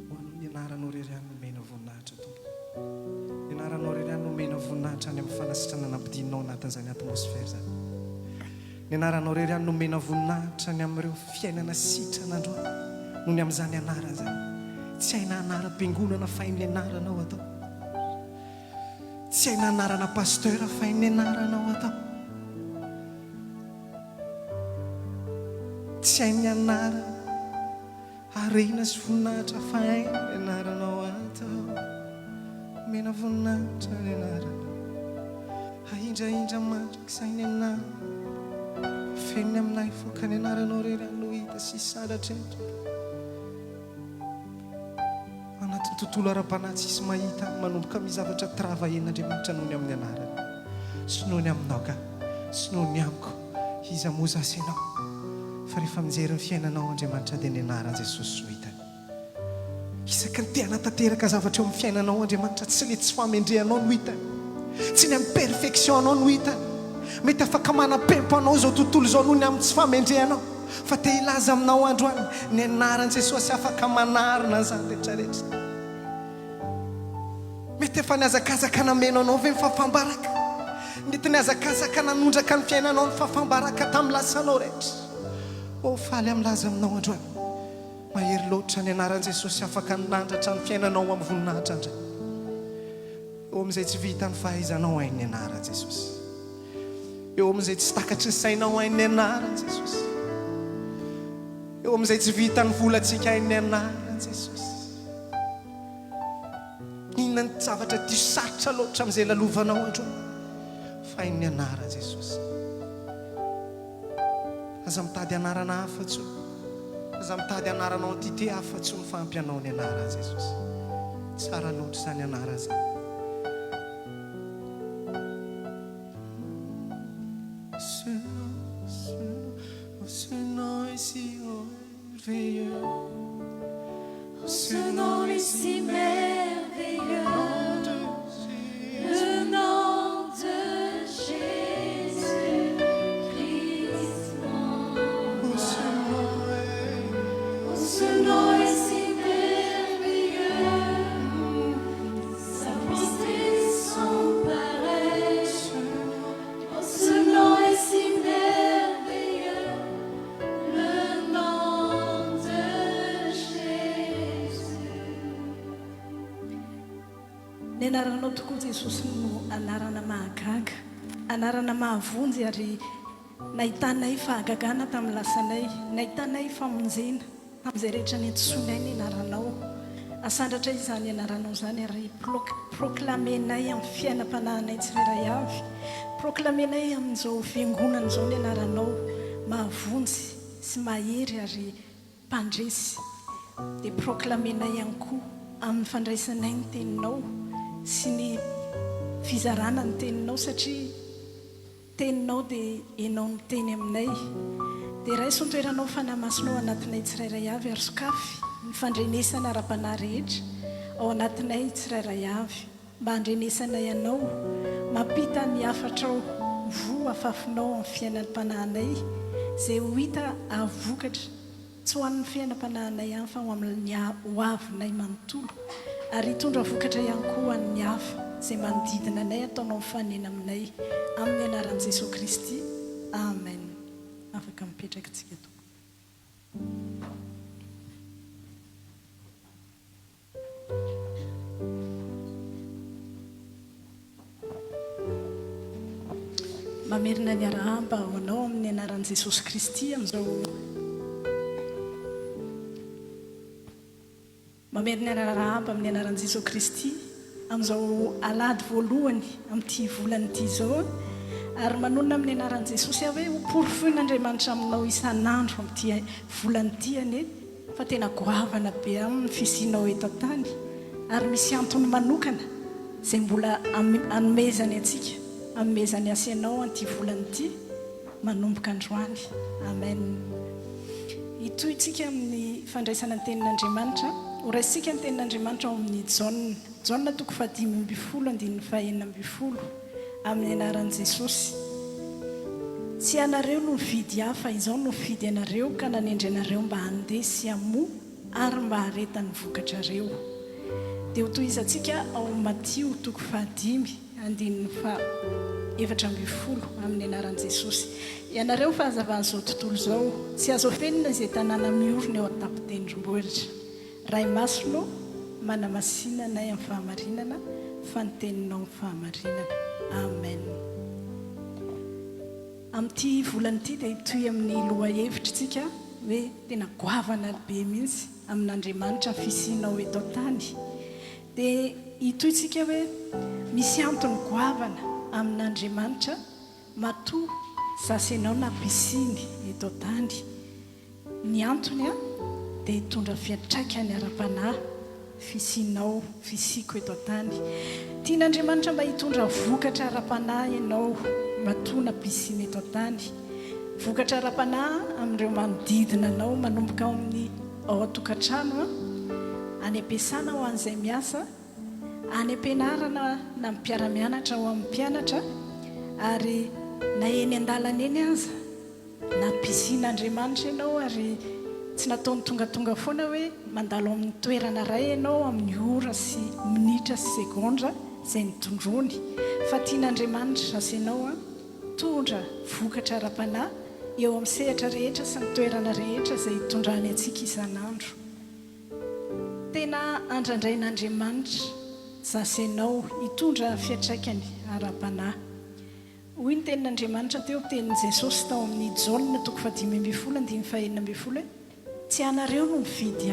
Ho anao ny anaranao rery ihany nomena voninahitra tompo. Ny anaranao rery ihany nomena voninahitra any amin'ny fanasitrana nampidinao anatin'izany atmosfera zany. Ny anaranao rery ihany nomena voninahitra ny amin'ireo fiainana sitran'androany noho ny amin'izany anarana zany. Tsy haina anara-piangonana fa hainy anaranao atao. Tsy haina anarana pasteur fa hainy anaranao atao. Tsy hainy anara arena sy voninahitra fa hainy anaranao atao. Mena voninahitra ny anaranao. Ahindrahindra matraka sainy anara. Feniny aminay foka ny anaranao rery no hita sy salatra eto. Anatin'ny tontolo ara-panahy tsisy mahita manomboka mizavatra trava en'Andriamanitra noho ny amin'ny anarany. Sy noho ny aminao ka, sy noho ny amiko. Iza moa zasy ianao. Fa rehefa mijery ny fiainanao Andriamanitra dia ny anaran'i Jesosy no hitany. Isaky ny tena tanteraka zavatra eo amin'ny fiainanao Andriamanitra tsy le tsy famendrehanao no hitany. Tsy ny amin'ny perfection anao no hitany. Mety afaka manam-pempo anao zao tontolo zao noho ny amin'ny tsy famendrehanao. Fa te hilaza aminao androany ny anaran'i Jesosy afaka manarina zany rehetrarehetra. Mety efa niazakazaka namenao anao ve ny fafambaraka. Mety niazakazaka nanondraka ny fiainanao ny fafambaraka tamin'ny lasanao rehetra. Oh, faly amlaza aminao androany. Mahery loatra ny anaran'i Jesosy afaka nandratra ny fiainanao amin'ny voninahitra andray. Eo amin'izay tsy vita ny fahaizanao hainy ny anaran'i Jesosy. Eo amin'izay tsy takatry ny sainao hainy ny anaran'i Jesosy. Eo amin'izay tsy vita ny volantsika hainy ny anaran'i Jesosy. inona ny zavatra dio sarotra loatra amin'izay lalovanao andro fa ny anara Jesosy aza mitady anarana hafa-tso aza mitady anaranao antité hafa-tso mifampy anao ny anara Jesosy tsara loatra izany anara zany ce nom est si merveilleux ce nom est si merveilleux le nom de Jésus Christ ce nom est si merveilleux sa pensée sans pareil ce nom est si merveilleux le nom de Jésus. Ny anaranao tokoa Jesosy no anarana mahagaga anarana mahavonjy ary nahitanay fahagagana tamin'ny lasanay nahitanay famonjena amin'izay rehetra ny antsoinay ny anaranao asandatra izany anaranao izany ary proklamenay amin'ny fiainam-panahinay tsirairay avy proklamenay amin'izao fiangonana izao ny anaranao mahavonjy sy mahery ary mpandresy dia proklamenay ihany koa amin'ny fandraisanay ny teninao sy ny fizarana ny teninao satria teninao dia enao ny teny aminay dia raiso nitoeranao fanamasinao anatinay tsirairay avy ary sokafy ny fandrenesana ara-panahy rehetra ao anatinay tsirairay avy mba handrenesanay ianao mampita ny afatrao vo afafinao amin'ny fiainam-panahinay izay ho hita avokatra tsy ho an'ny fiainam-panahinay ihany fa ho amin'ny ho avinay manontolo ary hitondra vokatra ihany koa an'ny hafa izay manodidina anay ataonao mifanena aminay amin'ny anaran'i Jesosy Kristy amen afaka mipetraka tsika tokoa mamerina ny arahamba ho anao amin'ny anaran'i Jesosy Kristy amin'izao mamerina ny arahamba amin'ny anaran'i Jesosy Kristy amin'izao alady voalohany amin'ity volanyity izao ary manonona amin'ny anaran'i Jesosy hoe ho porofoin'Andriamanitra aminao isan'andro amin'ity volanyity ane fa tena goavana be amin'ny fisianao eto an-tany ary misy antony manokana izay mbola anomezany antsika amezany asianao an'ity volanyity manomboka androany amen itoy itsika amin'ny fandraisana ny tenin'Andriamanitra ho raisitsika ny tenin'Andriamanitra ao amin'ny Jaona toko 5:12 amin'ny anaran'i Jesosy tsy anareo no mividy hafa izao no mividy anareo ka nanendry anareo mba handeha sy hamoa ary mba haretany vokatrareo dia ho tohizantsika ao Matio toko 5:17 amin'ny anaran'i Jesosy ianareo fahazavan'izao tontolo izao tsy azo fenina izay tanàna miorona eo an-tampon-tendrombohitra ray masonao manamasinanay amin'ny fahamarinana fa ny teninao amin'ny fahamarinana amen amin'ity volanyity dia itoy amin'ny loha hevitritsika hoe tena goavana be mihitsy amin'Andriamanitra ny fisianao eto an-tany dia itoy itsika hoe misy antony goavana amin'Andriamanitra matoa zasenao na pisiny eto an-tany ny antony dia hitondra fiatraikany ara-panahy fisianao fisiko eto an-tany tian'Andriamanitra mba hitondra vokatra ara-panahy ianao matoa na pisiny eto an-tany vokatra ara-panahy amin'ireo manodidina anao manomboka ao amin'ny ao an-tokantrano any ampiasana ho an'izay miasa any ampianarana na mpiara-mianatra ho amin'ny mpianatra ary na eny an-dalana eny aza na pisian'Andriamanitra ianao ary tsy nataony tongatonga foana hoe mandalo amin'ny toerana ray ianao amin'ny ora sy minitra sy segondra izay nitondrony fa tian'Andriamanitra zasenao tondra vokatra ara-panahy eo amin'ny sehatra rehetra sy ny toerana rehetra izay hitondrany antsika isan'andro tena andrandrain'Andriamanitra zasenao hitondra fiatraikany ara-panahy hoy ny tenin'Andriamanitra teo tenin'i Jesosy tao amin'ny Jaona toko 5:12 tsy anareo no mividy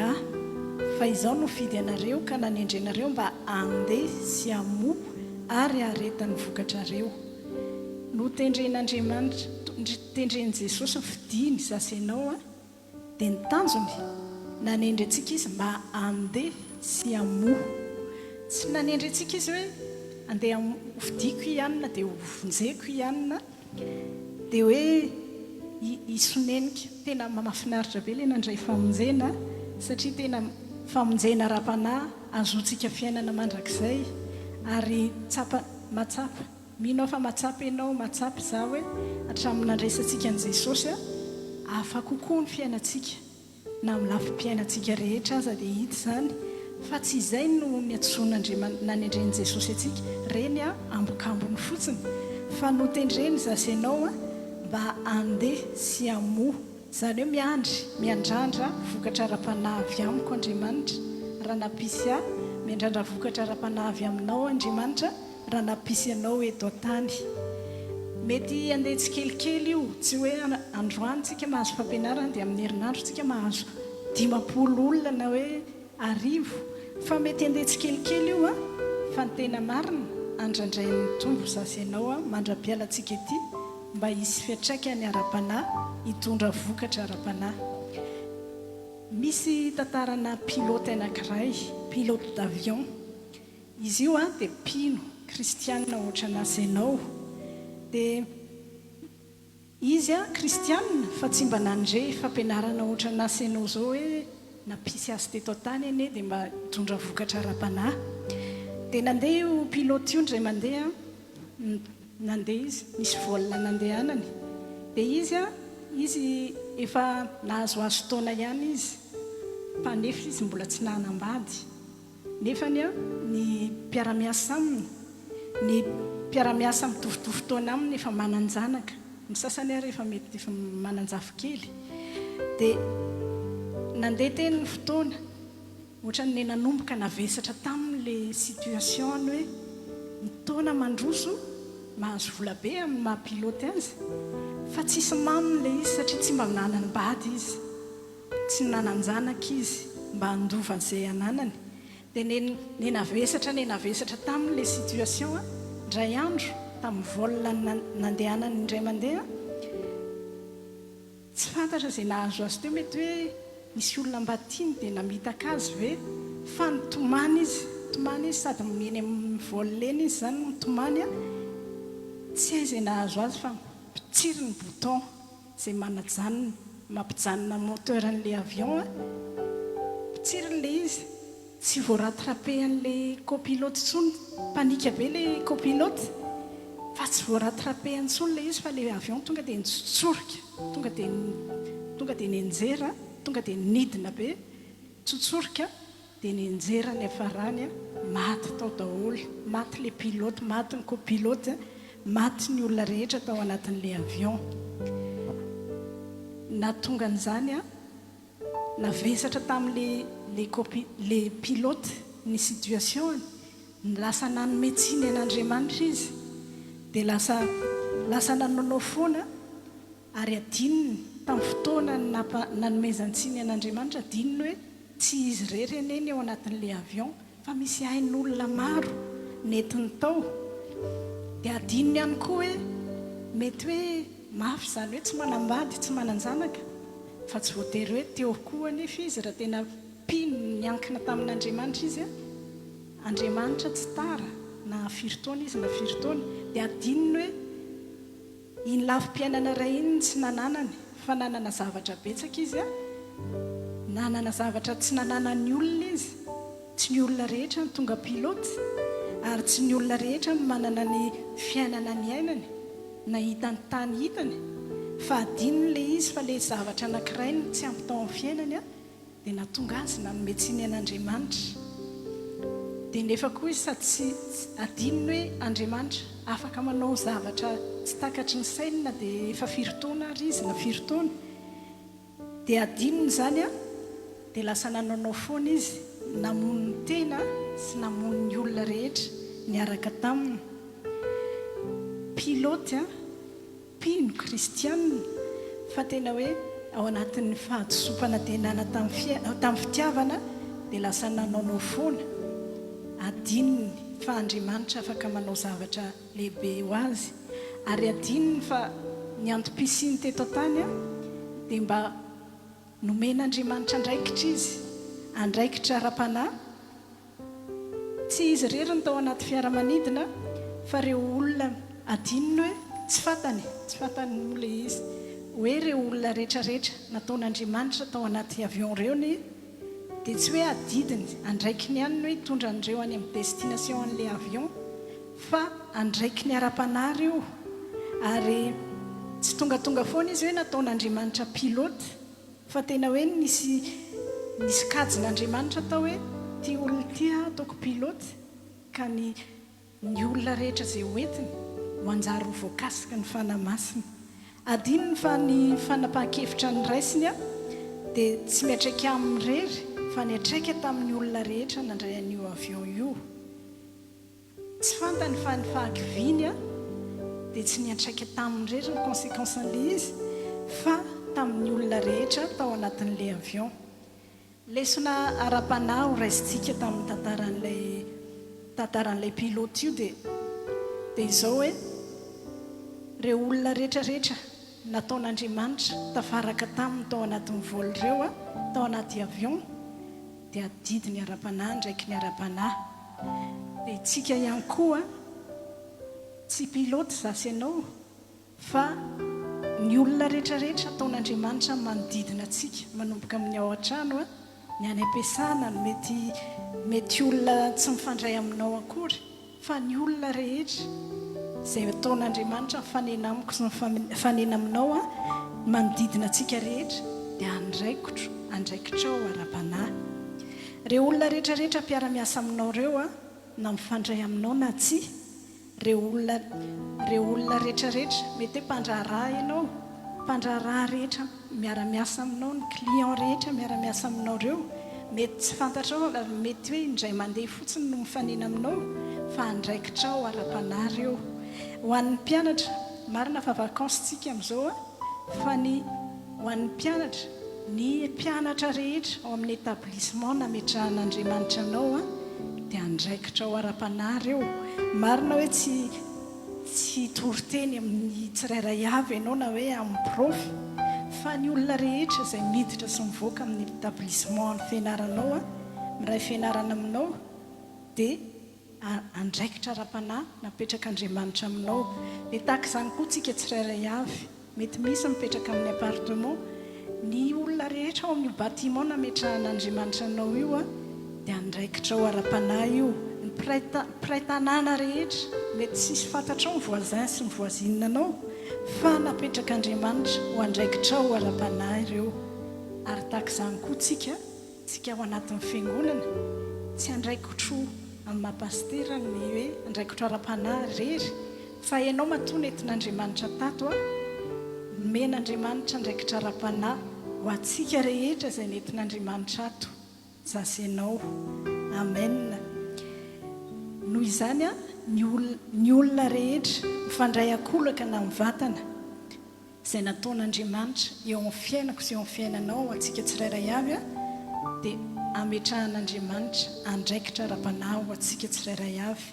fa izao no fidy anareo ka nanendrenareo mba andeha sy amo ary aretan'ny vokatrareo no tendren'Andriamanitra tendren'i Jesosy ny fidiny zasenao a dia ny tanjony nanendry antsika izy mba andeha sy amo tsy nanendry antsika izy hoe andeha fidiko ihanina dia vonjeko ihanina dia hoe isonenika tena mahafinaritra be ilay nandray famonjena satria tena famonjena ra-panahy azotsika fiainana mandrakizay ary matsapa minao fa matsapa ianao matsapa za hoe hatramin'nandresantsika an' Jesosy a afa kokoa ny fiainantsika na milafim-piainantsika rehetra aza dia hita zany fa tsy izay no nanendren'i Jesosy atsika reny a ambokambony fotsiny fa no tendreny zasenao a mba andeha sy amo zany hoe miandrandra vokatra ra-panavy amiko Andriamanitra raha napisy a miandrandra vokatra ra-panavy aminao Andriamanitra raha napisy anao eto an-tany mety andeha tsy kelikely io tsy hoe androany tsika mahazo fampianarana dia amin'ny herinandro tsika mahazo 50 olona na hoe 10 fa mety andeha tsy kelikely io a fa ny tena marina andrandray amin'ny tombo zasenao a mandra-pialantsika ety mba hisy fiatraikany ara-panahy hitondra vokatra ara-panahy misy tantarana pilote anankiray pilote d'avion izy io a dia mpino kristianina ohatra nasenao dia izy a kristianina fa tsy mba nandre fampianarana ohatra nasenao zao hoe napisy azy teto tany ane dia mba hitondra vokatra ara-panahy dia nandeha io pilote io ndray mandeha nandeha izy misy volana nandehanany dia izy efa nahazoazo taona ihany izy mpanefa izy mbola tsy nahanambady nefany a ny mpiaramiasa aminy ny mpiaramiasa mitovitovy taona aminy efa mananjanaka ny sasany ary efa mety efa mananjafo kely dia nandeha teny ny fotoana ohatra ny nanomboka navesatra tamin'la situation ny hoe ny taona mandroso mahazo vola be amin'ny mahapiloty azy fa tsisy maminy le izy satria tsy mba nanambady izy tsy nananjanaka izy mba handova an'izay ananany dia nenavesatra tamin'la situation a ndray andro tamin'ny volana nandehanany indray mandeha tsy fantatra izay nahazo azy teo mety hoe misy olona mba tiany dia namitaka azy ve fa nitomany izy sady meny amin'ny volena izy zany mitomany a tsy hay izay nahazo azy fa pitsiry ny bouton izay manajanona mampijanona moteur an'la avion a pitsirin'la izy tsy voarattrape an'la copilote tsony panika be le copilote fa tsy voarattrape antsony le izy fa le avion tonga dia nitsotsorika tonga dia nenjera tonga dia nidina be tsotsorika dia nenjera ny afarany a maty tao daholo maty le pilote maty ny copilote maty ny olona rehetra tao anatin'la avion na tonga n'izany a navesatra tamin'le pilote ny situation ny lasa nanometsiny an'Andriamanitra izy dia lasa nanonao foana ary adininy tamin'ny fotoana nanomezantsiny an'Andriamanitra adininy hoe tsy izy rereneny eo anatin'la avion fa misy hain'olona maro netiny tao dia adininy ihany koa hoe mety hoe mafy zany hoe tsy manambady tsy mananjanaka fa tsy voatery hoe teo koa anefa izy raha tena mpino niankina tamin'Andriamanitra izy a Andriamanitra tsy tara na firy-taona izy na firy-taona dia adininy hoe iny lafim-piainana iray iny tsy nananany fa nanana zavatra betsaka izy a nanana zavatra tsy nananany olona izy tsy ny olona rehetra ny tonga pilote ary tsy ny olona rehetra no manana ny fiainana ny ainany na hitany tany hitany fa adininy le izy fa le zavatra anankiray ny tsy ampy tao amin'ny fiainany a dia natonga azy nanometsiny an'Andriamanitra dia nefa koa izy sady tsy adininy hoe Andriamanitra afaka manao zavatra tsy takatry ny sainy na dia efa firy-taona ary izy na firy-taona dia adininy zany a dia lasa nananao foana izy namon'ny tena sy namon'ny olona rehetra niaraka taminy pilote a mpino kristianina fa tena hoe ao anatin'ny fahadisopana tenana tamin'ny fitiavana dia lasa nanao foana adininy fa Andriamanitra afaka manao zavatra lehibe ho azy ary adininy fa ny antom-pisiny teto tany dia mba nomen'Andriamanitra andraikitra izy andraikitra ara-panahy tsy izy rery ny tao anaty fiaramanidina fa ireo olona adininy hoe tsy fantany olona izy hoe ireo olona rehetrarehetra nataon'Andriamanitra tao anaty avion ireo dia tsy hoe adidiny andraiky ny ihany hoe hitondra an'ireo any amin'ny destination an'ilay avion fa andraiky ny ara-panahy ireo ary tsy tongatonga foana izy hoe nataon'Andriamanitra pilote fa tena hoe nisy kajin'Andriamanitra tao hoe ty olona ty ataoko pilote ka ny olona rehetra izay hoentiny ho anjary ho voakasika ny fanahy masina adininy fa ny fanapahan-kevitra ny raisiny dia tsy miatraika amin'ny rery fa niatraika tamin'ny olona rehetra nandray an'io avion io tsy fantany fa ny fahakiviany dia tsy niatraika tamin'ny rery ny conséquence an'ilay izy fa tamin'ny olona rehetra tao anatin'ilay avion lesona ara-panahy ho raisitsika tamin'ny tantaran'ilay pilote io dia izao hoe ireo olona rehetrarehetra nataon'Andriamanitra tafaraka taminy tao anatin'ny vol ireo tao anaty avion dia adidiny ara-panahy ndraiky ny ara-panahy dia itsika ihany koa tsy pilote zasy ianao fa ny olona rehetrarehetra ataon'Andriamanitra manodidina antsika manomboka amin'ny ao an-trano ny any am-piasana mety olona tsy mifandray aminao akory fa ny olona rehetra izay ataon'Andriamanitra mifanena amiko sy mifanena aminao manodidina antsika rehetra dia andraikitrao ara-panahy ireo olona rehetrarehetra mpiara-miasa aminao ireo na mifandray aminao na tsy ireo olona rehetrarehetra mety hoe mpandraharaha ianao mpandraharaha rehetra miara-miasa aminao ny client rehetra miara-miasa aminao ireo mety tsy fantatrao mety hoe indray mandeha fotsiny no mifanena aminao fa andraikitrao ara-panahy ireo ho an'ny mpianatra marina fa vakansytsika amin'izao fa ho an'ny mpianatra ny mpianatra rehetra ao amin'ny établissement nametrahan'Andriamanitra anao dia andraikitrao ara-panahy ireo marina hoe tsy toriteny amin'ny tsirairay avy ianao na hoe amin'ny prof fa ny olona rehetra izay miditra sy mivoaka amin'ny établissement ny fianaranao miray fianarana aminao dia andraikitra ara-panahy napetrak'Andriamanitra aminao dia tahaka izany koa tsika tsirairay avy mety misy mipetraka amin'ny appartement ny olona rehetra ao amin'ny bâtiment nametrahan'Andriamanitra anao io dia andraikitrao ara-panahy io ny piray-tanàna rehetra mety sisy fantatrao ny voisin sy ny voisine anao fa napetrak'Andriamanitra ho andraikitrao ara-panahy ireo ary tahaka izany koa tsika ao anatin'ny fiangonana tsy andraikitro amin'ny mahapastera ny hoe andraikitro ara-panahy rery fa ianao matoa nentin'Andriamanitra tato men'Andriamanitra andraikitra ara-panahy ho atsika rehetra izay nentin'Andriamanitra ato zasy ianao amen noho izany ny olona rehetra mifandray akolaka na mivatana izay nataon'Andriamanitra eo amin'ny fiainako sy eo amin'ny fiainanao atsika tsirairay avy dia ametrahan'Andriamanitra andraikitra ara-panahy ho atsika tsirairay avy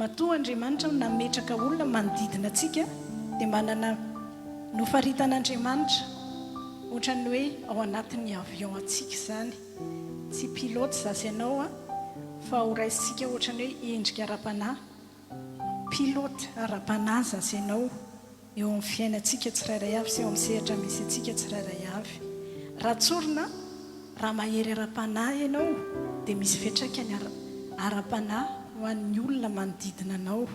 matoa Andriamanitra nametraka olona manodidina atsika dia manana nofaritan'Andriamanitra ohatran'ny hoe ao anatin'ny avion atsika izany tsy pilote zasy ianao fa ho raisitsika ohatran'ny hoe endrika ara-panahy pilote ara-panahy zasy ianao eo amin'ny fiainantsika tsirairay avy sy eo amin'ny sehatra misy atsika tsirairay avy raha tsorina raha mahery ara-panahy ianao dia misy fiatraikany ara-panahy ho an'ny olona manodidina anao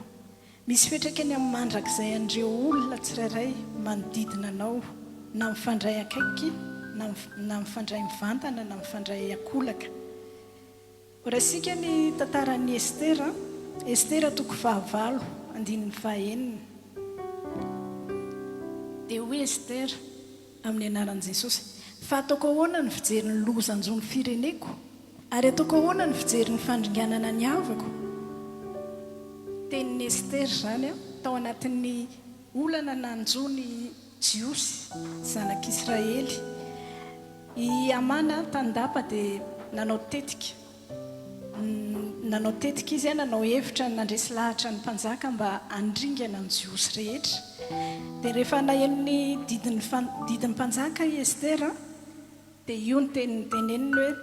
misy fiatraikany amin'ny mandrakizay an'ireo olona tsirairay manodidina anao na mifandray akaiky na mifandray mivantana na mifandray akolaka raisika ny tantaran'ny Estera toko 9:9 dia hoe Estera amin'ny anaran'i Jesosy fa ataoko ahoana ny fijery ny lozanjony fireneko ary ataoko ahoana ny fijery ny fandringanana ny havako tenin'ny Estera izany tao anatin'ny olana nanjony Jiosy zanak'Israely I amana tandapa dia nanao tetika izy nanao hevitra nandresy lahatra ny mpanjaka mba andringana ny jiosy rehetra dia rehefa naheno ny didin'ny mpanjaka i Estera dia io ny teneniny hoe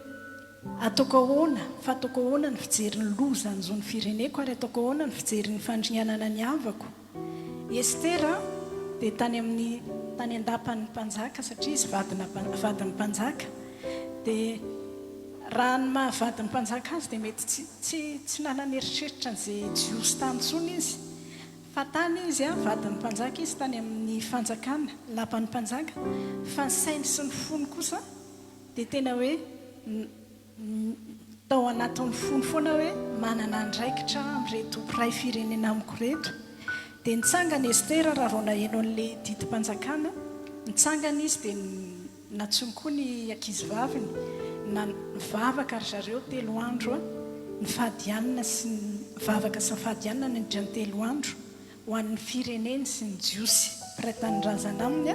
ataoko ahoana fa ataoko ahoana ny fijeriny loza ny zony fireneko ary ataoko ahoana ny fijeriny fandringanana ny havako. Estera dia tany andapan'ny mpanjaka satria izy vadin'ny mpanjaka dia raha ny mahavadin'ny mpanjaka azy dia mety tsy nananeritreritra n'izay jiosy tany tsony izy fa tany izy vadin'ny mpanjaka izy tany amin'ny fanjakana lapan'ny mpanjaka fa ny sainy sy ny fony kosa dia tena hoe tao anatin'ny fony foana hoe manana andraikitra amin'reto mpiray firenena amiko reto. Dia nitsangana Estera raha vao naheno an'ilay didimpanjakana nitsangana izy dia natsony koa ny ankizivaviny na nivavaka ry zareo 3 andro nifadianina sy nivavaka sy nifadianina nindriny 3 andro ho an'ny fireneny sy ny jiosy mpiray-tany razana aminy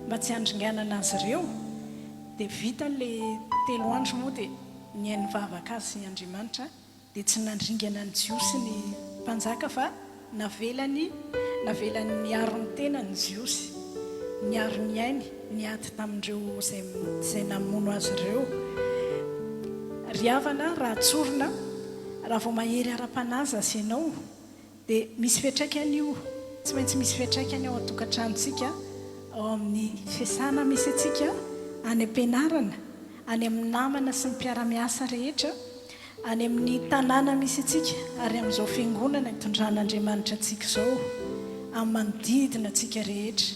mba tsy handringanana azy ireo. Dia vita n'ilay 3 andro moa dia ny nivavaka azy Andriamanitra dia tsy nandringana ny jiosy ny mpanjaka fa navelany niaro ny tena ny jiosy niaro ny ainy niady tamindreo zay namono azy ireo. Riavana raha tsorina raha vao mahery ara-panazy azy ianao dia misy fiatraikany io tsy maintsy misy fiatraikany ao an-tokantranontsika ao amin'ny fiasana misy atsika any am-pianarana any amin'ny namana sy ny mpiara-miasa rehetra any amin'ny tanàna misy atsika ary amin'izao fiangonana itondran'Andriamanitra atsika izao amin'ny manodidina atsika rehetra.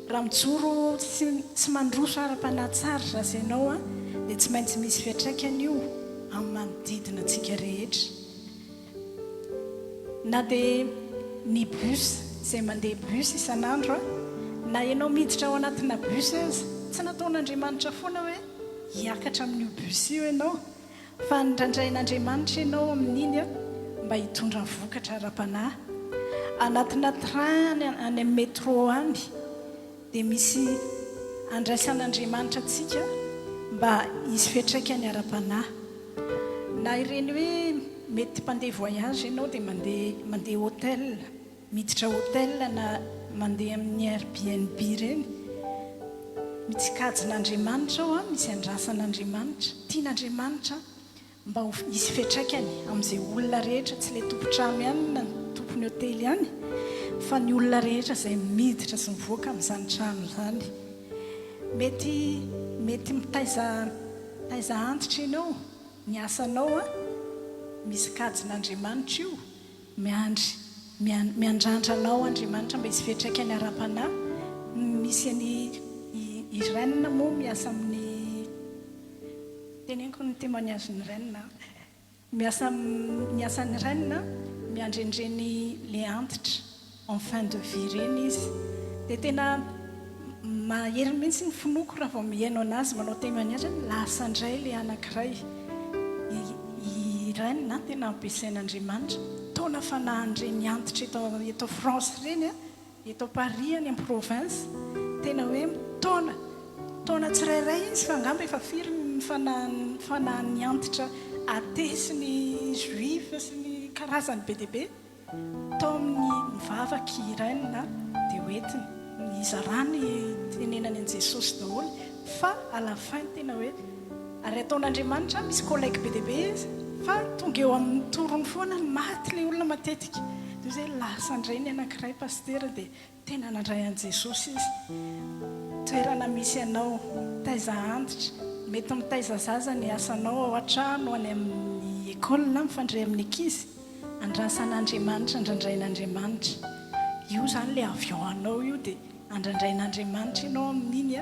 Raha mijoro tsy mandroso ara-panatsara raha ianao dia tsy maintsy misy fiatraikany io amin'ny manodidina atsika rehetra. Na dia ny bus izay mandeha bus isan'andro na ianao miditra ao anatina bus azy tsy nataon'Andriamanitra foana hoe hiakatra amin'io bus io ianao fa nindrandrain'Andriamanitra ianao amin'iny mba hitondra vokatra ara-panahy. Anatina train any amin'ny métro any dia misy andraisan'Andriamanitra atsika mba hisy fiatraikany ara-panahy. Na ireny hoe mety mpandeha voyage ianao dia mandeha hôtel miditra hôtel na mandeha amin'ny Airbnb ireny mitsikajin'Andriamanitra ao misy andrasan'Andriamanitra tian'Andriamanitra mba hisy fiatraikany amin'izay olona rehetra tsy ilay tompontrano ihany na ny tompony hôtely ihany fa ny olona rehetra izay miditra sy mivoaka amin'izany trano izany. Mety mitaiza antitra ianao ny asanao misy kajin'Andriamanitra io miandrandranao Andriamanitra mba hisy fiatraikany ara-panahy. Misy any irenina moa miasa amin'ny teneniko ny témoignage ny renina miasa ny renina miandrendreny le antitra en fin de vie reny izy dia tena mahery mihitsy ny finoko raha vao mihaino anazy manao témoignage lasa indray le anankiray irenina tena ampiasain'Andriamanitra taona fanahan'ireny antitra eto France reny eto Paris any amin'ny province tena hoe taona tsirairay izy fa angamba efa firy ny fanahan'ny antitra athée sy ny juif sy ny karazany be dia be tao amin'ny mivavaky irenina dia hoentiny izarany tenenany an' Jesosy daholo fa à la fin tena hoe ary ataon'Andriamanitra misy collègue be dia be izy fa tonga eo amin'ny torony foana maty ilay olona matetika dia zay lasa indray ny anankiray paster dia tena nandray an' Jesosy izy. Toerana misy ianao taiza antitra mety mitaiza zaza ny asanao ao an-trano any amin'ny école na mifandray amin'ny ankizy andrasan'Andriamanitra andrandrain'Andriamanitra io zany le avy ao anao io dia andrandrain'Andriamanitra ianao amin'iny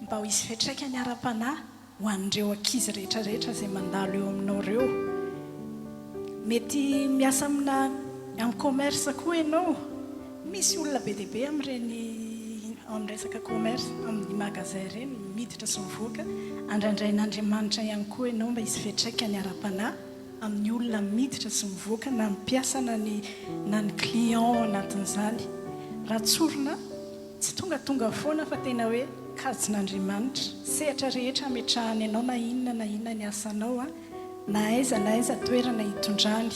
mba ho hisy fiatraikany ara-panahy ho an'ireo ankizy rehetrarehetra izay mandalo eo aminao ireo. Mety miasa amin'ny commerce koa ianao misy olona be dia be amin'ny resaka commerce amin'ny magasin ireny miditra sy mivoaka andrandrain'Andriamanitra ihany koa ianao mba hisy fiatraikany ara-panahy amin'ny olona miditra sy mivoaka na mpiasa na ny client anatin'izany. Raha tsorina tsy tonga foana fa tena hoe vonikajin'andriamanitra sehatra rehetra ametrahany ianao na inona ny asanao a na aiza toerana hitondrany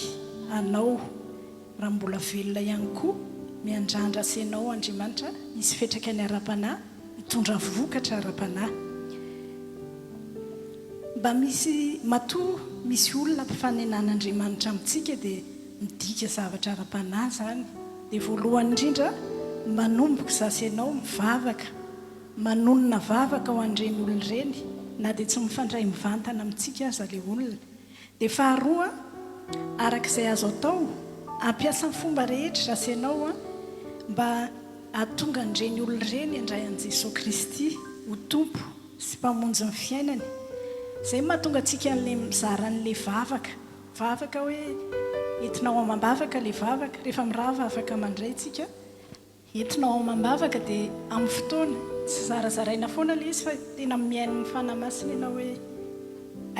anao raha mbola velona ihany koa miandrandra asenao andriamanitra isy fetraka ny ara-panahy hitondra vokatra ara-panahy mba misy matoa misy olona mpifanenan'andriamanitra amintsika dia midika zavatra ara-panahy zany dia voalohany indrindra manomboka zasy ianao mivavaka manonona vavaka ho an'ireny olona ireny na dia tsy mifandray mivantana amintsika aza ilay olona dia faharoa arak'izay azo atao ampiasa fomba rehetra zasy ianao a mba ahatonga an'ireny olona ireny andray an'i Jesosy Kristy ho tompo sy mpamonjy ny fiainany izay mahatonga antsika n'lay mizara n'lay vavaka hoe entinao amam-bavaka ilay vavaka rehefa mirava afaka mandray tsika entinao amam-bavaka dia amin'ny fotoana tsy zarazaraina foana ilay izy fa tena miaina ny fanamasina ianao hoe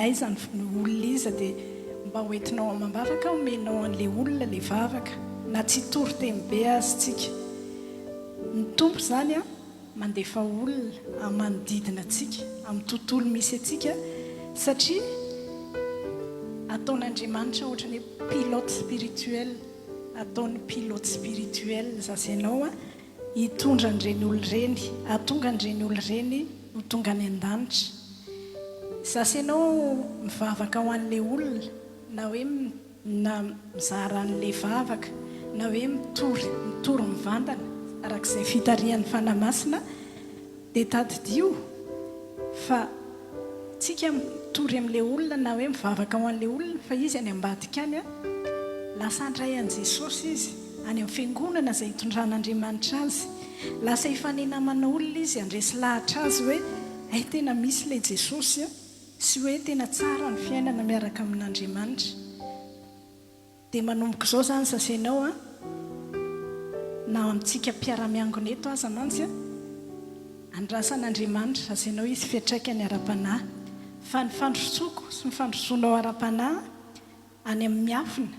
aiza ny olona iza dia mba ho entinao amam-bavaka omenao an'ilay olona ilay vavaka na tsy tory temibe azy tsika ny tompo zany a mandefa olona amanodidina atsika amin'ny tontolo misy atsika satria ataon'andriamanitra ohatra ny pilote spirituel ataony pilote spirituel zasy ianao a hitondra an'ireny olona ireny ahatonga an'ireny olona ireny ho tonga any an-danitra zasy ianao mivavaka ho an'ilay olona na hoe na mizara an'ilay vavaka na hoe mitory mivantana arak'izay fitarihan'ny fanamasina dia tadidio fa tsika mitory amin'ilay olona na hoe mivavaka ho an'ilay olona fa izy any ambadika any a lasa andray an'i Jesosy izy any amin'ny fiangonana izay hitondran'andriamanitra azy lasa hifanenamana olona izy andresy lahatra azy hoe ay tena misy ilay Jesosy a sy hoe tena tsara ny fiainana miaraka amin'andriamanitra dia manomboka izao zany zasy ianao a na amintsika mpiara-miangona eto aza mantsy a andrasan'andriamanitra zasy ianao izy fiatraikany ara-panahy fa ny fandrosoako sy ny fandrosoanao ara-panahy any amin'ny miafina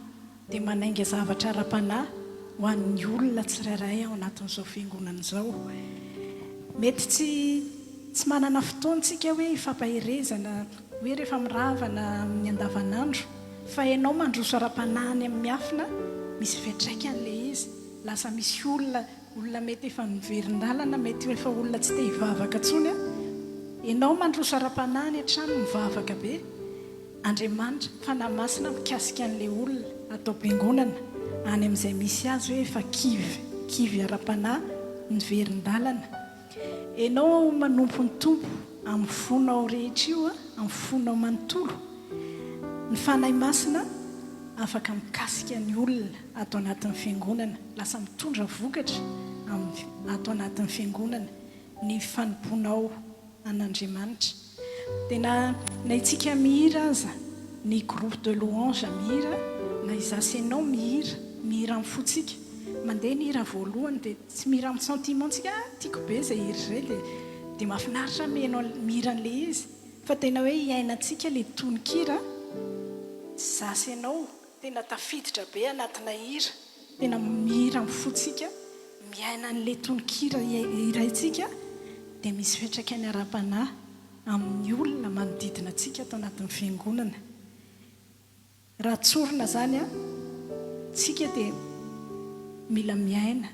dia manainga zavatra ara-panahy ho an'ny olona tsirairay ao anatin'izao fiangonana izao mety tsy manana fotoantsika hoe hifampahirezana hoe rehefa miravana amin'ny andavanandro fa ianao mandroso ara-panahy any amin'ny miafina misy fiatraikan'ilay izy lasa misy olona mety efa miverin-dalana mety efa olona tsy te hivavaka tsony a ianao mandroso ara-panahy ny hatrano mivavaka be andriamanitra fanamasina mikasika an'ilay olona atao mpiangonana any amin'izay misy azy hoe efa kivy ara-panahy miverin-dalana ianao manompo ny tompo amin'ny fonao rehetra io a amin'ny fonao manontolo ny fanahy masina afaka mikasika ny olona atao anatin'ny fiangonana lasa mitondra vokatra atao anatin'ny fiangonana ny fanomponao an'andriamanitra dia na itsika mihira aza ny groupe de louange mihira na izasy ianao mihira amin'ny fotsika mandeha ny hira voalohany dia tsy mihira amin'ny sentimentsika tiako be izay hira izay dia mahafinaritra menao mihira an'ilay izy fa tena hoe hiainantsika ilay tononkira zasy ianao tena tafiditra be anatina hira tena mihira amin'ny fotsika miaina an'ilay tononkira hiraitsika dia misy fiatraikany ara-panahy amin'ny olona manodidina antsika atao anatin'ny fiangonana raha tsorina zany a tsika dia mila miaina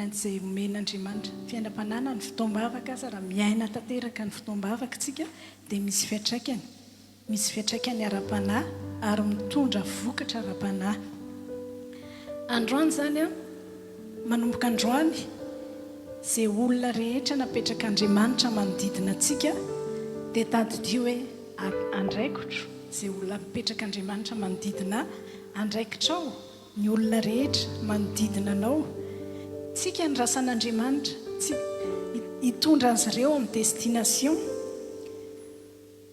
an'izay omen'andriamanitra fiainam-panana ny fotoam-bavaka aza raha miaina tanteraka ny fotoam-bavaka tsika dia misy fiatraikany ara-panahy ary mitondra vokatra ara-panahy androany zany a manomboka androany izay olona rehetra napetraka andriamanitra manodidina antsika dia tadidio hoe andraikitro izay olona mipetraka andriamanitra manodidina andraikitrao ny olona rehetra manodidina anao tsika ny rasan'andriamanitra tsy hitondra azy ireo amin'ny destination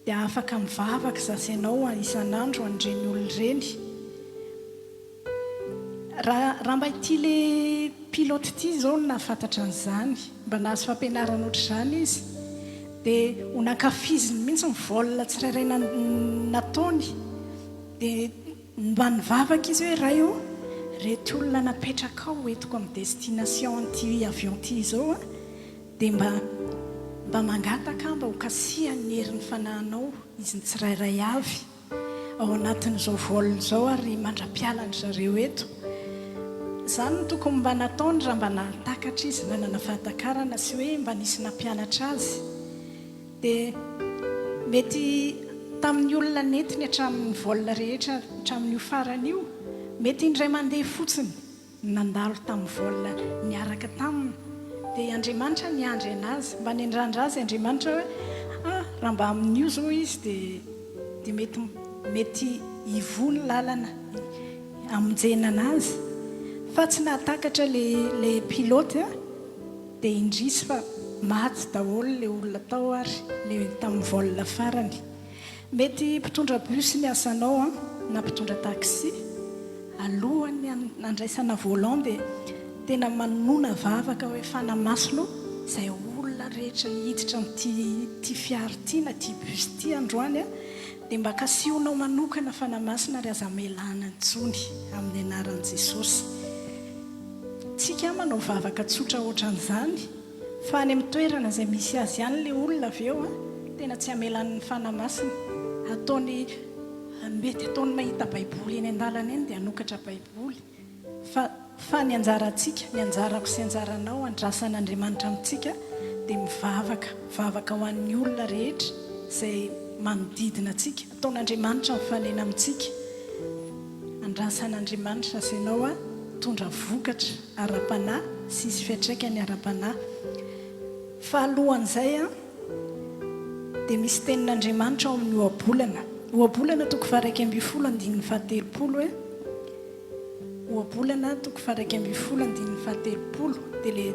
dia afaka mivavaka zasy ianao isan'andro an'ireny olona ireny raha mba ity le pilote ity zao no nahafantatra an'izany mba nahazo fampianarana ohatr' izany izy dia ho nankafiziny mihitsy ny volna tsirairay nataony dia mba nivavaka izy hoe raha io rety olona napetraka ao entiko amin'ny destination an'ity avion ity izao a dia mba mba mangataka mba ho kasihan'ny herin'ny fanahinao izy ny tsirairay avy ao anatin'izao volony izao ary mandra-pialany zareo eto. Izany no tokony mba nataony raha mba natakatra izy nanana fahatakarana sy hoe mba nisy nampianatra azy. Dia mety tamin'ny olona netiny hatramin'ny volona rehetra hatramin'io farany io, mety indray mandeha fotsiny nandalo tamin'ny volona niaraka taminy. Dia Andriamanitra niandry anazy mba niandrandra azy Andriamanitra hoe raha mba amin'io zao izy dia mety hivony lalana hamonjena anazy. Fa tsy nahatakatra le pilote dia indrisy fa maty daholo le olona tao ary le tamin'ny volona farany. Mety mpitondra bus ny asanao na mpitondra taxi, alohany nandraisana volant dia tena manona vavaka hoe fanamasono izay olona rehetra hiditra amin'ity fiara ity na ty bus ity androany dia mba kasihanao manokana fanamasina ary aza melana ntsony amin'ny anaran'i Jesosy. Tsika manao vavaka tsotra ohatran'izany fa any amin'ny toerana izay misy azy ihany le olona avy eo tena tsy hamelan'ny fanamasina. Mety ataony mahita baiboly eny an-dalana eny dia hanokatra baiboly. Fa ny anjarantsika, ny anjarako sy anjaranao andrasan'Andriamanitra amintsika dia mivavaka ho an'ny olona rehetra izay manodidina antsika. Ataon'Andriamanitra mifanena amintsika. Andrasan'Andriamanitra sy ianao tondra vokatra ara-panahy sy isy fiantraikany ara-panahy. Fa alohan'izay dia misy tenin'Andriamanitra ao amin'ny ohabolana. Ohabolana toko 2:7 hoe ohabolana toko 2:7 dia le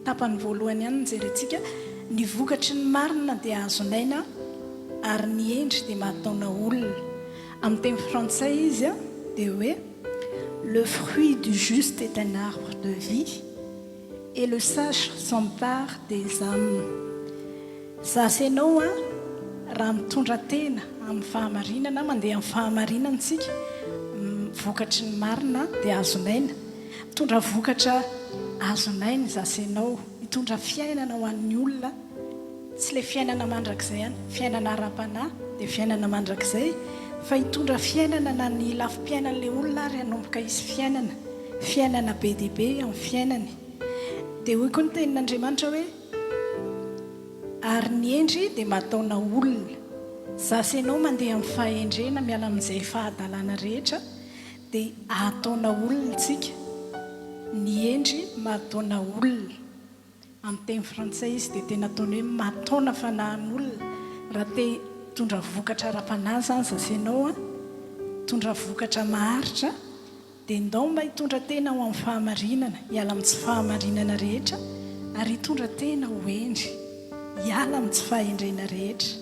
tapany voalohany ihany nijerentsika. Ny vokatry ny marina dia azonaina ary ny endry dia mahataona olona. Amin'ny teny frantsay izy dia hoe le fruit du juste est un arbre de vie et le sage s'empare des âmes. Zasy ianao raha mitondra tena amin'ny fahamarinana, mandeha amin'ny fahamarinantsika, vokatry ny marina dia azonaina. Mitondra vokatra azonaina zasy ianao, mitondra fiainana ho an'ny olona, tsy le fiainana mandrakizay ihany, fiainana ara-panahy dia fiainana mandrakizay, fa hitondra fiainana na ny lafim-piainan'ilay olona ary hanomboka isy fiainana be dia be amin'ny fiainany. Dia hoy koa ny tenin'Andriamanitra hoe ary ny endry dia mahataona olona. Zasy ianao mandeha amin'ny fahendrena miala amin'izay fahadalana rehetra dia ahataona olona tsika. Ny endry mahataona olona. Amin'ny teny frantsay izy dia tena ataony hoe mahataona fanahin'olona. Raha te tondra vokatra ara-panahy zany zasy ianao tondra vokatra maharitra dia ndao mba hitondra tena ho amin'ny fahamarinana, hiala amin'ny tsy fahamarinana rehetra ary hitondra tena ho endry, hiala amin'ny tsy fahendrena rehetra.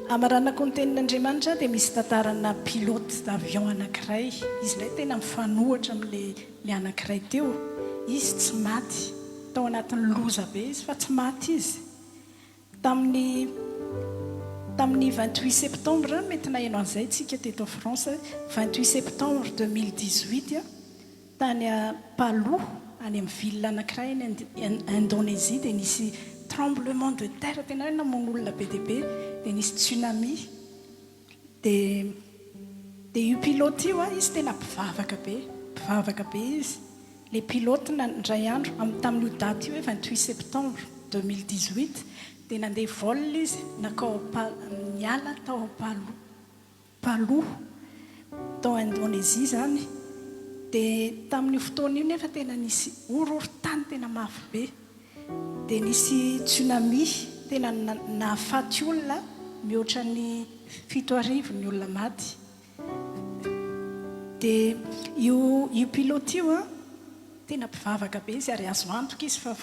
Amaranako ny tenin'Andriamanitra dia misy tantarana pilote d'avion anankiray. Izy ilay tena mifanohitra amin'ilay anankiray teo. Izy tsy maty, tao anatin'ny loza be izy fa tsy maty izy. Tamin'ny 28 septembre mety nahaino an'izay tsika teto France, 28 septembre 2018 tany a Palu any amin'ny ville anankiray ny Indonésie dia nisy tremblement de terre tena hoe namono olona be dia be, dia nisy tsunami. Dia io pilote io izy tena mpivavaka be izy. Le pilote nandray andro tamin'io daty io hoe 28 septembre 2018 dia nandeha vol izy niala tao Palu tao Indonésie zany. Dia tamin'io fotoana io nefa tena nisy orohorontany tena mafy be, dia nisy tsunami tena nahafaty olona mihoatra ny 7 ny olona maty. Dia io pilote io tena mpivavaka be izy ary azo antoka izy fa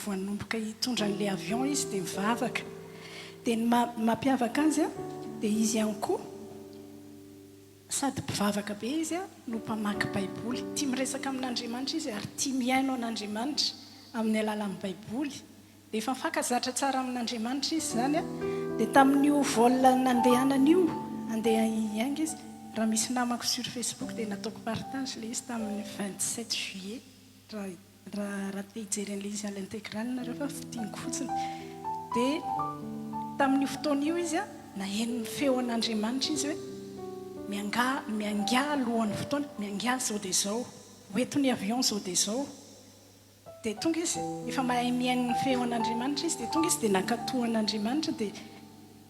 voanomboka hitondra n'ilay avion izy dia mivavaka. Dia ny mampiavaka azy dia izy ihany koa sady mpivavaka be izy no mpamaky baiboly. Tia miresaka amin'Andriamanitra izy ary tia miaino an'Andriamanitra amin'ny alalan'ny baiboly. Dia efa mifankazatra tsara amin'Andriamanitra izy zany dia tamin'io vol nandehanan'io andeha hiainga izy, raha misy namako sur Facebook dia nataoko partage le izy tamin'ny 27 juillet raha te hijeren'ilay izy à l'intégrale nareo fa fitianiko fotsiny. dia tamin'io fotoana io izy a nahenony feo an'Andriamanitra izy hoe mianga alohan'ny fotoana, mianga zao dia zao, hoentony avion zao dia zao. Dia tonga izy efa mahay miaigny feo an'Andriamanitra izy, dia tonga izy dia nakatohan'Andriamanitra dia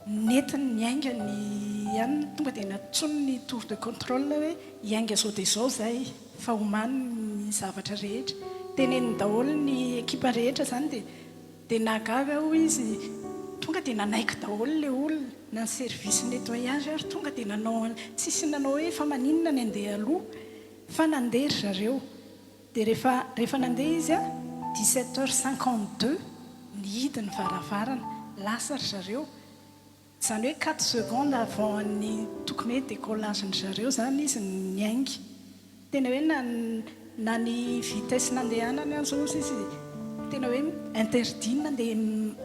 netiny niainga ny aniny, tonga dia natsony ny tour de contrôle hoe hiainga zao dia zao zay, fa homany ny zavatra rehetra. Teneniny daholo ny ekipa rehetra zany dia nagaga ho izy, tonga dia nanaiky daholo ilay olona na ny service nettoyage ary tonga dia nanao tsisy nanao hoe fa maninona ny andeha aloha, fa nandeha ry zareo. Dia rehefa nandeha izy a 17h52 ny hidiny varavarana, lasa ry zareo. Zany hoe 4 secondes avant ny tokony hoe décollage-ny zareo zany izy niaingy. Tena hoe na ny vitesse nandehanany azao izy tena hoe interdit nandeha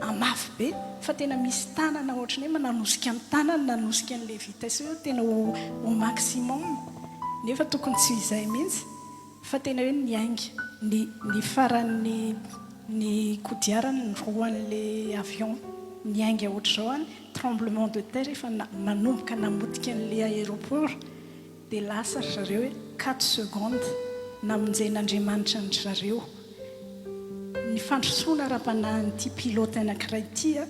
amafy be, fa tena misy tanana ohatrany hoe mananosika amin'ny tanana, nanosika an'ilay vitesse hoe tena au maximum, nefa tokony tsy izay mihitsy, fa tena hoe niaingy. Ny faran'ny ny kodiarany ny roan'ilay avion niainga ohatr'izao any, tremblement de terre efa manomboka namotika an'ilay aéroport, dia lasa ry zareo hoe 4 secondes namonjen'Andriamanitra ny zareo. Ny fandrosoana ara-panahin'ity pilote anankiray ity a,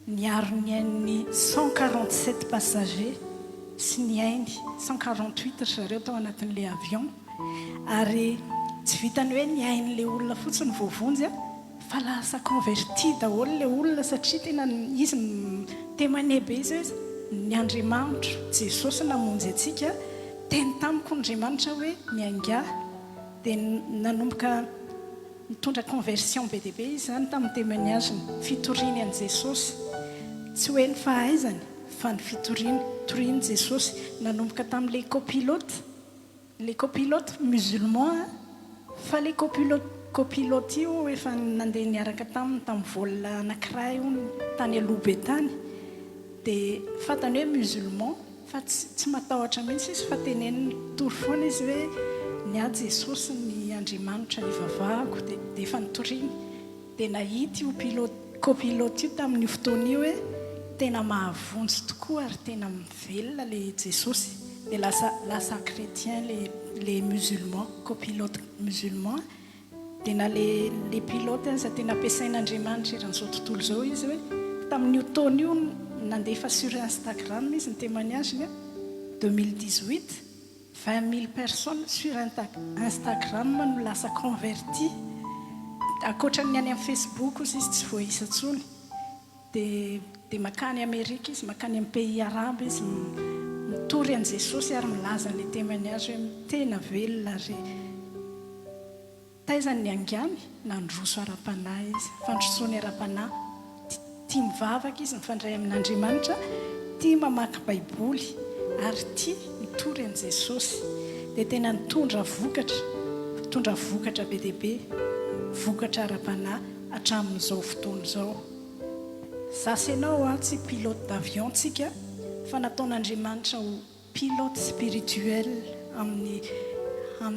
niaro ny ain'ny 147 passagers sy ny ainy 148 ry zareo tao anatin'ilay avion, ary tsy vitany hoe ny ain'ilay olona fotsiny voavonjy a, fa lasa converti daholo ilay olona, satria tena izy témoigné be izy hoe ny Andriamanitra Jesosy namonjy antsika, teny tamiko Andriamanitra hoe mianga. Dia nanomboka mitondra conversion be dia be izy zany tamin'ny témoignage-ny, fitoriany an'i Jesosy, tsy hoe ny fahaizany fa ny fitoriany Jesosy. Nanomboka tamin'ilay copilote musulman, fa ilay copilote io efa nandeha niaraka tamin'ny vol anankiray tany aloha be tany, dia fatany hoe musulman, fa tsy matahotra mihitsy izy, fa teneniny tory foana izy hoe nia Jesosy ny Andriamanitra ivavahako, dia efa nitoriany. Dia nahita io copilote io tamin'io fotoana io hoe tena mahavonjy tokoa ary tena mivelona le Jesosy. Dia lasa chrétien les musulmans, copilote musulman. Dia na le pilote aza tena ampiasain'Andriamanitra eran'izao tontolo izao izy hoe tamin'io taona io nandefa sur Instagram izy ny témoignage-ny 2018, 20 000 personnes sur Instagram no lasa converti. Akoatran'ny any amin'ny Facebook izy tsy voaisa intsony. Dia makany Amerika izy, makany amin'ny pays arabe izy, mitory an'i Jesosy ary milaza ny témoignage hoe tena velona ary taizany ny angany nandroso ara-panahy izy, fandrosoany ara-panahy. Tia mivavaka izy mifandray amin'Andriamanitra, tia mamaky baiboly ary tia mitory an'i Jesosy. Dia tena mitondra vokatra be dia be, vokatra ara-panahy hatramin'izao fotoana izao. Zasy ianao a tsy pilote d'avion tsika, fa nataon'Andriamanitra ho pilote spirituel amin'ny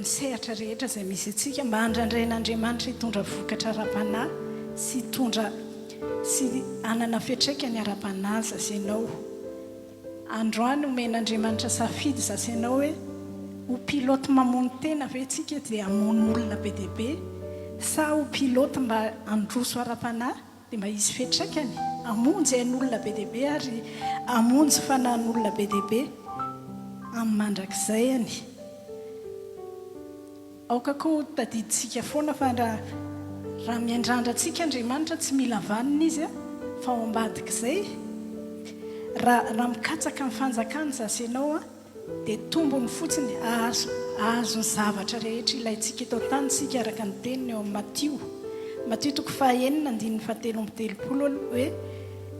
sehatra rehetra izay misy atsika, mba handraindrain'Andriamanitra hitondra vokatra ara-panahy sy anana fiantraikany ara-panahy zasy ianao. Androany omen'Andriamanitra safidy zasy ianao hoe ho pilote mamono tena ve tsika dia hamono olona be dia be, sa ho pilote mba handroso ara-panahy dia mba izy fiantraikany hamonjy ain'olona be dia be ary hamonjy fanahin'olona be dia be amin'ny mandrakizay any. Aoka koa tadiditsika foana fa raha miandrandrantsika Andriamanitra tsy mila vanina izy a, fa ao ambadik'izay raha mikatsaka amin'ny fanjakany zasy ianao a, dia tombony fotsiny ahazo ny zavatra rehetra ilayntsika eto an-tanintsika araka ny teniny eo amin'ny Matthieu 9:7 hoe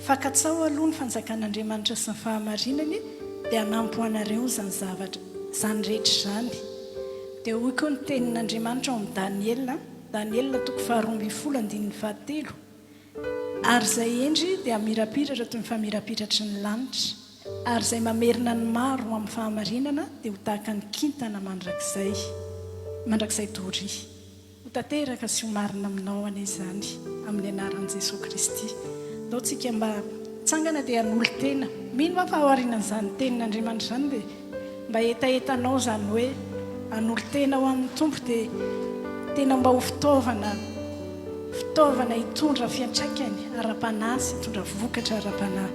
fakatsao aloha ny fanjakan'Andriamanitra sy ny fahamarinany dia hanampo anareo zany zavatra zany rehetra zany. Dia hoy koa ny tenin'Andriamanitra ao amin'ny Daniel 2:7, ary izay endry dia hamirapiratra toy ny famirapiratra ny lanitra, ary izay mamerina ny maro amin'ny fahamarinana dia ho tahaka ny kintana mandrakizay dory. Ho tanteraka sy ho marina aminao anie izany amin'ny anaran'i Jesosy Kristy. dao tsika mba tsangana dia an'olo tena mino mampahaorinan'izany tenin'andriamanitra zany dia mba etaetanao zany hoe an'olo tena ho amin'ny tompo dia tena mba ho fitaovana hitondra fiantraikany ara-panahy sy hitondra vokatra ara-panahy.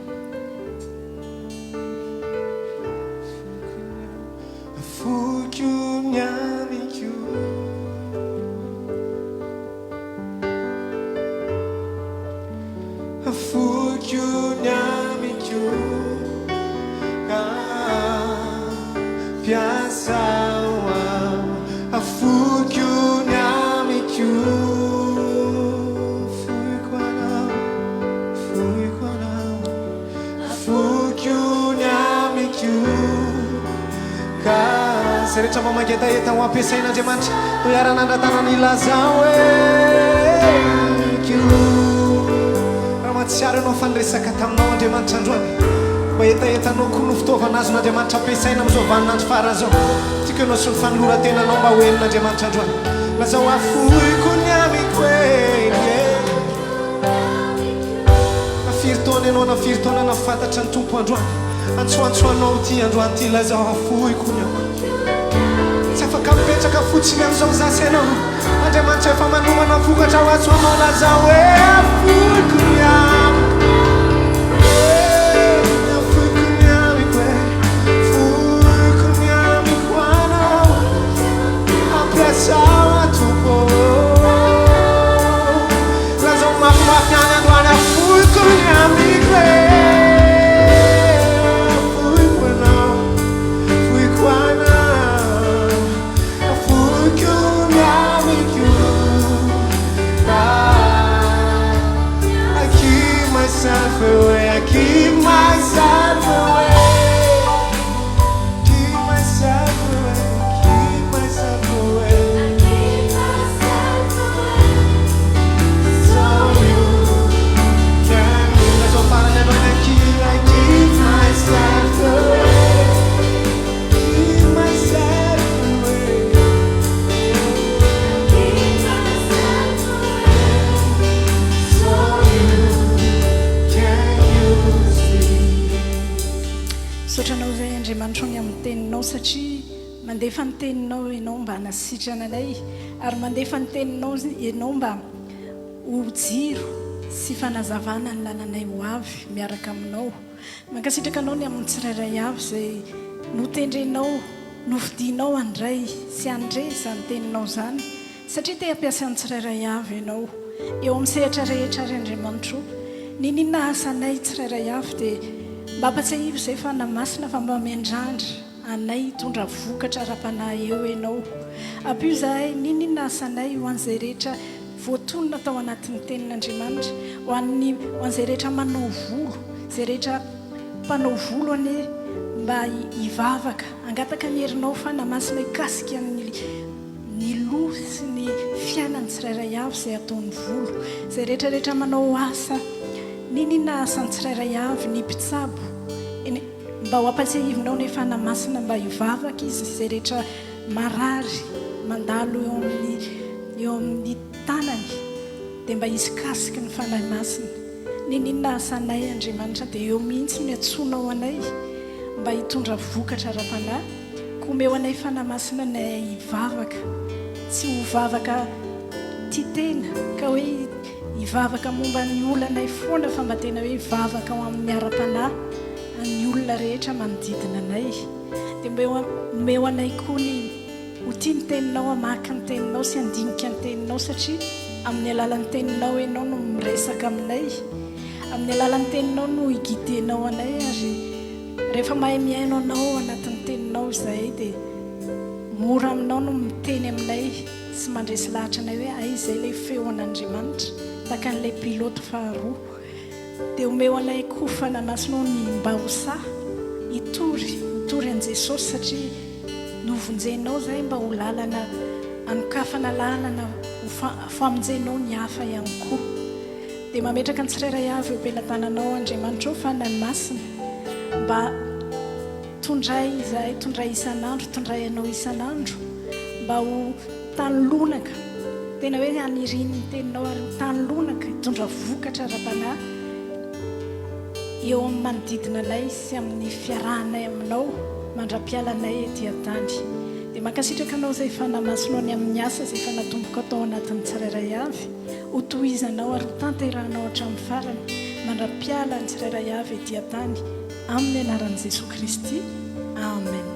Zay rehetra mamangetaeta ho ampiasain'Andriamanitra ho iaran'andratana ny lazao raha matsiary anao fanresaka taminao Andriamanitra androany mba etaetanao koa no fitaovana azon'Andriamanitra ampiasaina amin'izao vaninandro farany zao tiako ianao sy ny fanoloran-tenanao mba hoenin'Andriamanitra androany lazao afoiko ny amiko nafiry taona ianao nafiry taona nafantatra ny tompo androany antsoantsoanao ty androany ty lazao afoiko ny amiko tsy afaka mipetraka fotsiny amin'izao zasy ianao Andriamanitra efa manomana vokatra ho azo anao lazao hoe afoiko ny amiko afoiko ny amiko foiko ny amiko anao ampiasao atompo lazao mafimafy any androany afoiko ny amiko afoiko anao foiko anao away, I keep myself away, keep myself away, keep myself away, I keep myself away, so you can let's all find another I keep myself away, keep myself away, keep myself away, so sotranao zay Andriamanitra ny amin'ny teninao satria mandefa ny teninao ianao mba hanasitrana anay ary mandefa ny teninao ianao mba ho jiro sy fanazavana ny lalanay ho avy miaraka aminao mankasitraka anao ny amin'ny tsirairay avy zay notendrenao nofidinao andray sy andresa ny teninao zany satria te hampiasa ny tsirairay avy ianao eo amin'ny sehatra rehetra ary Andriamanitra ninina asanay tsirairay avy dia mba ampatsiahivo izay fa namasina fa mba miandrandra anay hitondra vokatra ara-panahy eo ianao ampio zahay ninina asanay ho an'izay rehetra voatonona tao anatin'ny tenin'Andriamanitra ho an'izay rehetra manao volo izay rehetra mpanao volo ane mba hivavaka angataka ny herinao fa namasina hikasika ny loha sy ny fiainany tsirairay avy izay ataony volo izay rehetrarehetra manao asa ninina asany tsirairay avy ny mpitsabo mba ho ampatsiahivinao nefa namasina mba hivavaka izy izay rehetra marary mandalo eo amin'ny tanany dia mba hisy kasika ny fanahy masina ninina asanay Andriamanitra dia eo mihitsy ny atsonao anay mba hitondra vokatra ara-panahy komeo anay fanahy masina nay hivavaka tsy ho vavaka titena ka hoe hivavaka momba ny olonay foana fa mba tena hoe hivavaka ao amin'ny ara-panahy ny olona rehetra manodidina anay dia meo anay koa ny ho tia ny teninao hamaky ny teninao sy handinika ny teninao satria amin'ny alalan'ny teninao ianao no miresaka aminay amin'ny alalan'ny teninao no higuidenao anay ary rehefa mahay miaino anao anatin'ny teninao izay dia mora aminao no miteny aminay sy mandresy lahatra anay hoe ay izay ilay feon'Andriamanitra taka an'ilay pilote faharoa dia omeo anay koa fanamasinao ny mba hosa hitory an'i Jesosy satria novonjenao zay mba ho lalana anokafana lalana famonjenao ny hafa ihany koa dia mametraka ny tsirairay avy eo ampelantananao Andriamanitra eo fanahy masina mba tondray isan'andro tondray anao isan'andro mba ho tany lonaka tena hoe aniriny ny teninao ary tany lonaka hitondra vokatra ara-panahy eo amin'ny manodidina anay sy amin'ny fiarahanay aminao mandra-pialanay ety an-tany dia mankasitraka anao izay efa namasinao ny amin'ny asa izay efa natomboka atao anatin'ny tsirairay avy ho tohizanao ary tanterahanao hatramin'ny farany mandra-piala ny tsirairay avy ety an-tany amin'ny anaran'i Jesosy Kristy. Amen.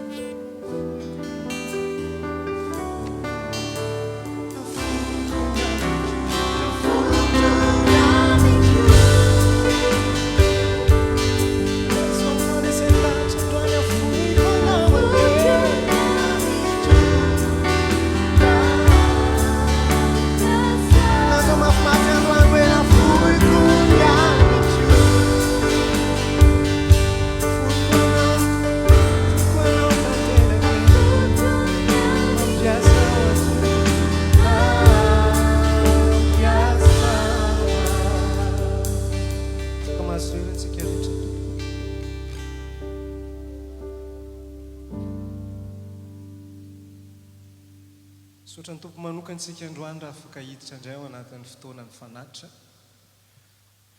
Sotrany tompo manokantsika androany raha afaka hiditra indray ao anatin'ny fotoana mifanatitra.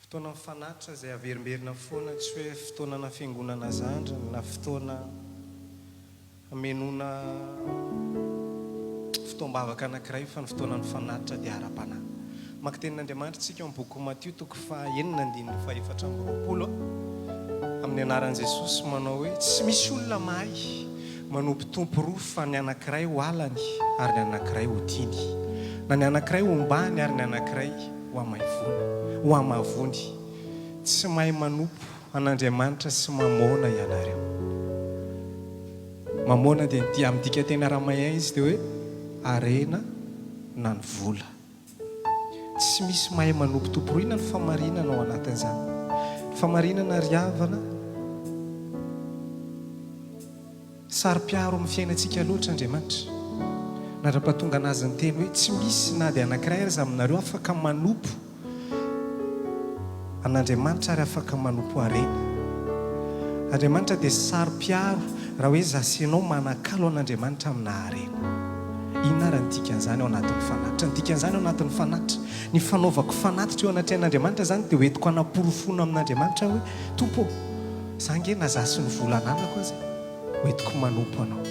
Fotoana mifanatitra izay averimberina foana tsy hoe fotoanana fiangonana zandra na fotoana hamenona fotoam-bavaka anankiray fa ny fotoana mifanatitra dia ara-panahy. Maka tenin'Andriamanitra tsika amin'ny boky Matthieu toko 9:4 amin'ny anaran'i Jesosy manao hoe tsy misy olona mahay manompo tompo roa fa ny anankiray ho alany ary ny anankiray ho tiany, na ny anankiray ho ombany ary ny anankiray ho amavony. Tsy mahay manompo an'Andriamanitra sy mamona ianareo. Mamona dia ny amin'ny dika teny aramaien izy dia hoe arena na ny vola. Tsy misy mahay manompo tompo roa. Inona ny famarinana ao anatin'izany? Famarinana riavana saro-piaro amin'ny fiainantsika loatra Andriamanitra. Nara-pahatonga anazy ny teny hoe tsy misy na dia anankiray ary aminareo afaka manompo an'Andriamanitra ary afaka manompo arena. Andriamanitra dia saro-piaro raha hoe zasenao manakalo an'Andriamanitra amina arena. Inona raha ny dikan'izany ao anatin'ny fanatitra? Ny dikan'izany ao anatin'ny fanatitra, ny fanaovako fanatitra eo anatrehan'Andriamanitra zany dia hoentiko hanaporofoana amin'Andriamanitra hoe tompo zange nazasy ny volananako azy hoentiko manompo anao.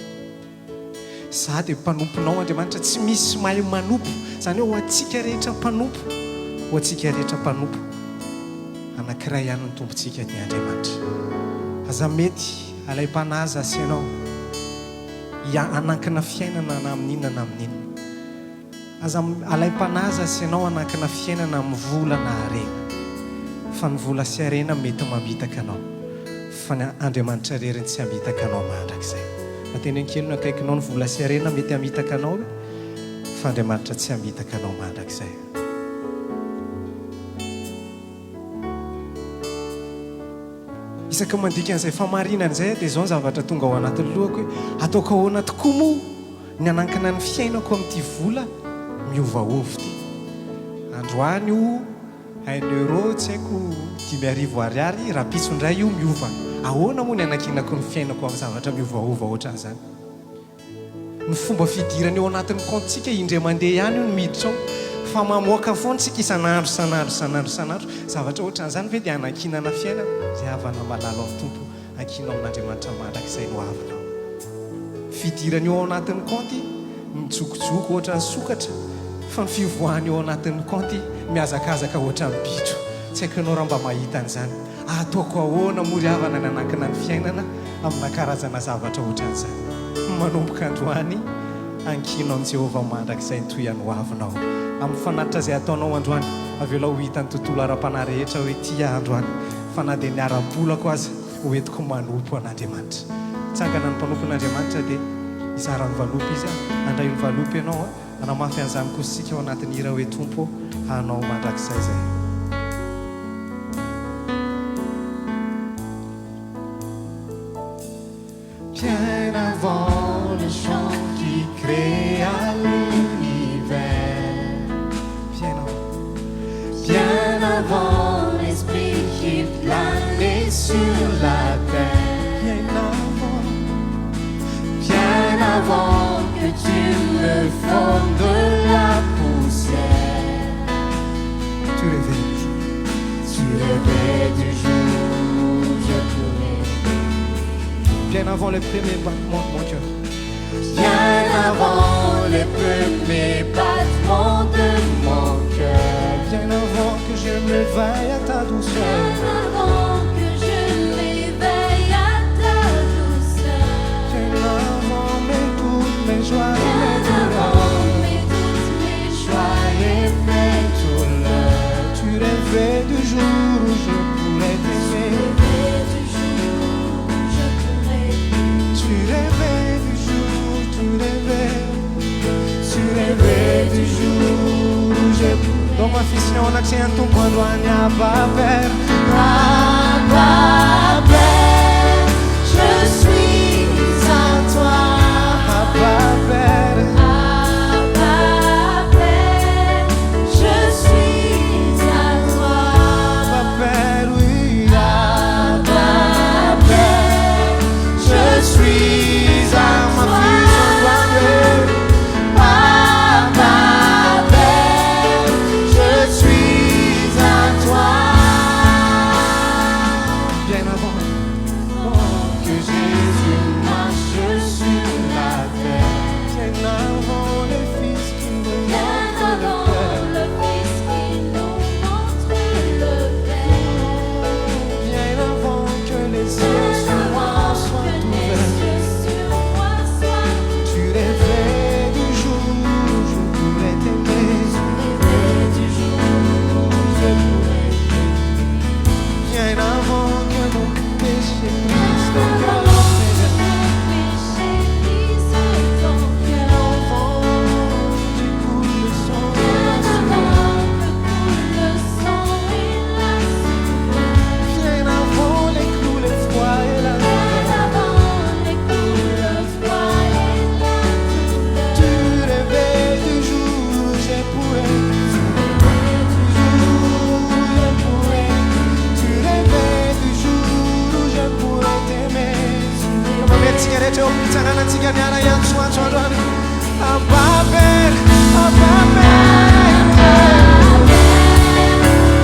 Za dia mpanomponao Andriamanitra, tsy misy mahay manompo. Zany hoe ho antsika rehetra mpanompo, ho antsika rehetra mpanompo anankiray ihany ny tompontsika ny Andriamanitra. Aza mety alay-panahy asenao anankina fiainana na amin'inona na amin'inona. Aza alay-panahy asenao anankina fiainana amin'ny vola na arena, fa ny vola sy arena mety mamitaka anao, fa ny Andriamanitra reriny tsy hamitaka anao mandrakizay. Mateny kely no akaikinao ny vola sy arena mety hamitaka anao, fa Andriamanitra tsy hamitaka anao mandrakizay. Isaka mandikan'izay famarinana izay dia izao ny zavatra tonga ao anatin'ny lohako hoe ataoko ahoana tokoa moa ny anankina ny fiainako amin'ity vola miovaova ity. Androany io 1 euro tsy haiko 5,000 ariary raha piso indray io miova. Ahoana moa ny anakinako ny fiainako amin'ny zavatra miovaova ohatran'izany? Ny fomba fidirana eo anatin'ny comptesika indray mandeha ihany io ny miditra ao, fa mamoaka foana tsika isan'andro. Zavatra ohatran'izany ve dia anakinana fiainana? Izay havana malalo amin'ny tompo ankinao amin'Andriamanitra mandrakizay no avinao. Fidirana eo anatin'ny compte mijokojoko ohatran'ny sokatra, fa ny fivoahana eo anatin'ny compte mihazakazaka ohatran'ny bitro. Tsy haiko ianao raha mba mahita an'izany. Ataoko ahoana moa ry havana ny anankina ny fiainana amina karazana zavatra ohatran'izany? Manomboka androany ankinao amin'ny Jehovah mandrakizay ny toy ho avinao amin'ny fanatitra izay ataonao androany. Avela ho hitan'ny tontolo ara-panahy rehetra hoe ty androany, fa na dia ny ara-bolako aza hoentiko manompo an'Andriamanitra. Tsangana ny mpanompo an'Andriamanitra dia izara ny valopy izy andray ny valopy ianao anamafy an'izany kositsika ao anatin'ny hira hoe tompo anao mandrakizay zay. Bien avant le chant qui créa l'univers, bien avant l'esprit qui planait sur la terre, bien avant que tu me formes de la poussière, tu rêvais du jour bien avant le premier battement de mon cœur. Bien avant les premiers battements de mon cœur. Bien avant que je m'éveille à ta douceur. Bien avant que je m'éveille à ta douceur. Bien avant toutes mes joies et Bien mes avant toutes mes joies et mes douleurs. Tu rêvais du jour où je pourrais t'aimer. Tu rêvais du jour, tu rêvais du jour où je pourrais. Donc ma fille, on accento quando Ania va vers. Abba Père, je suis à toi. Abba Père, Abba Père, je suis à toi. Abba Père, oui. Abba Père, je suis à Ma toi. fille, on doit faire. Abba Père, je suis à toi. Bien avant que Jésus marche sur la terre. Bien avant le Fils qui nous Bien montre avant le Père. le Fils qui nous montre le Père. Bien avant que les yeux sur moi soient ouverts. Tu rêvais du jour où je pourrais t'aimer. Bien avant que mon péché brise ton cœur. Tu coules le sang et la sueur. Bien avant les coups, le froid et la douleur. Tu rêvais du jour où je pourrais. Tu rêvais du jour où je pourrais t'aimer. Come on, tigare o pizzana na tigana ya sua sua. Abba Père, Abba Père.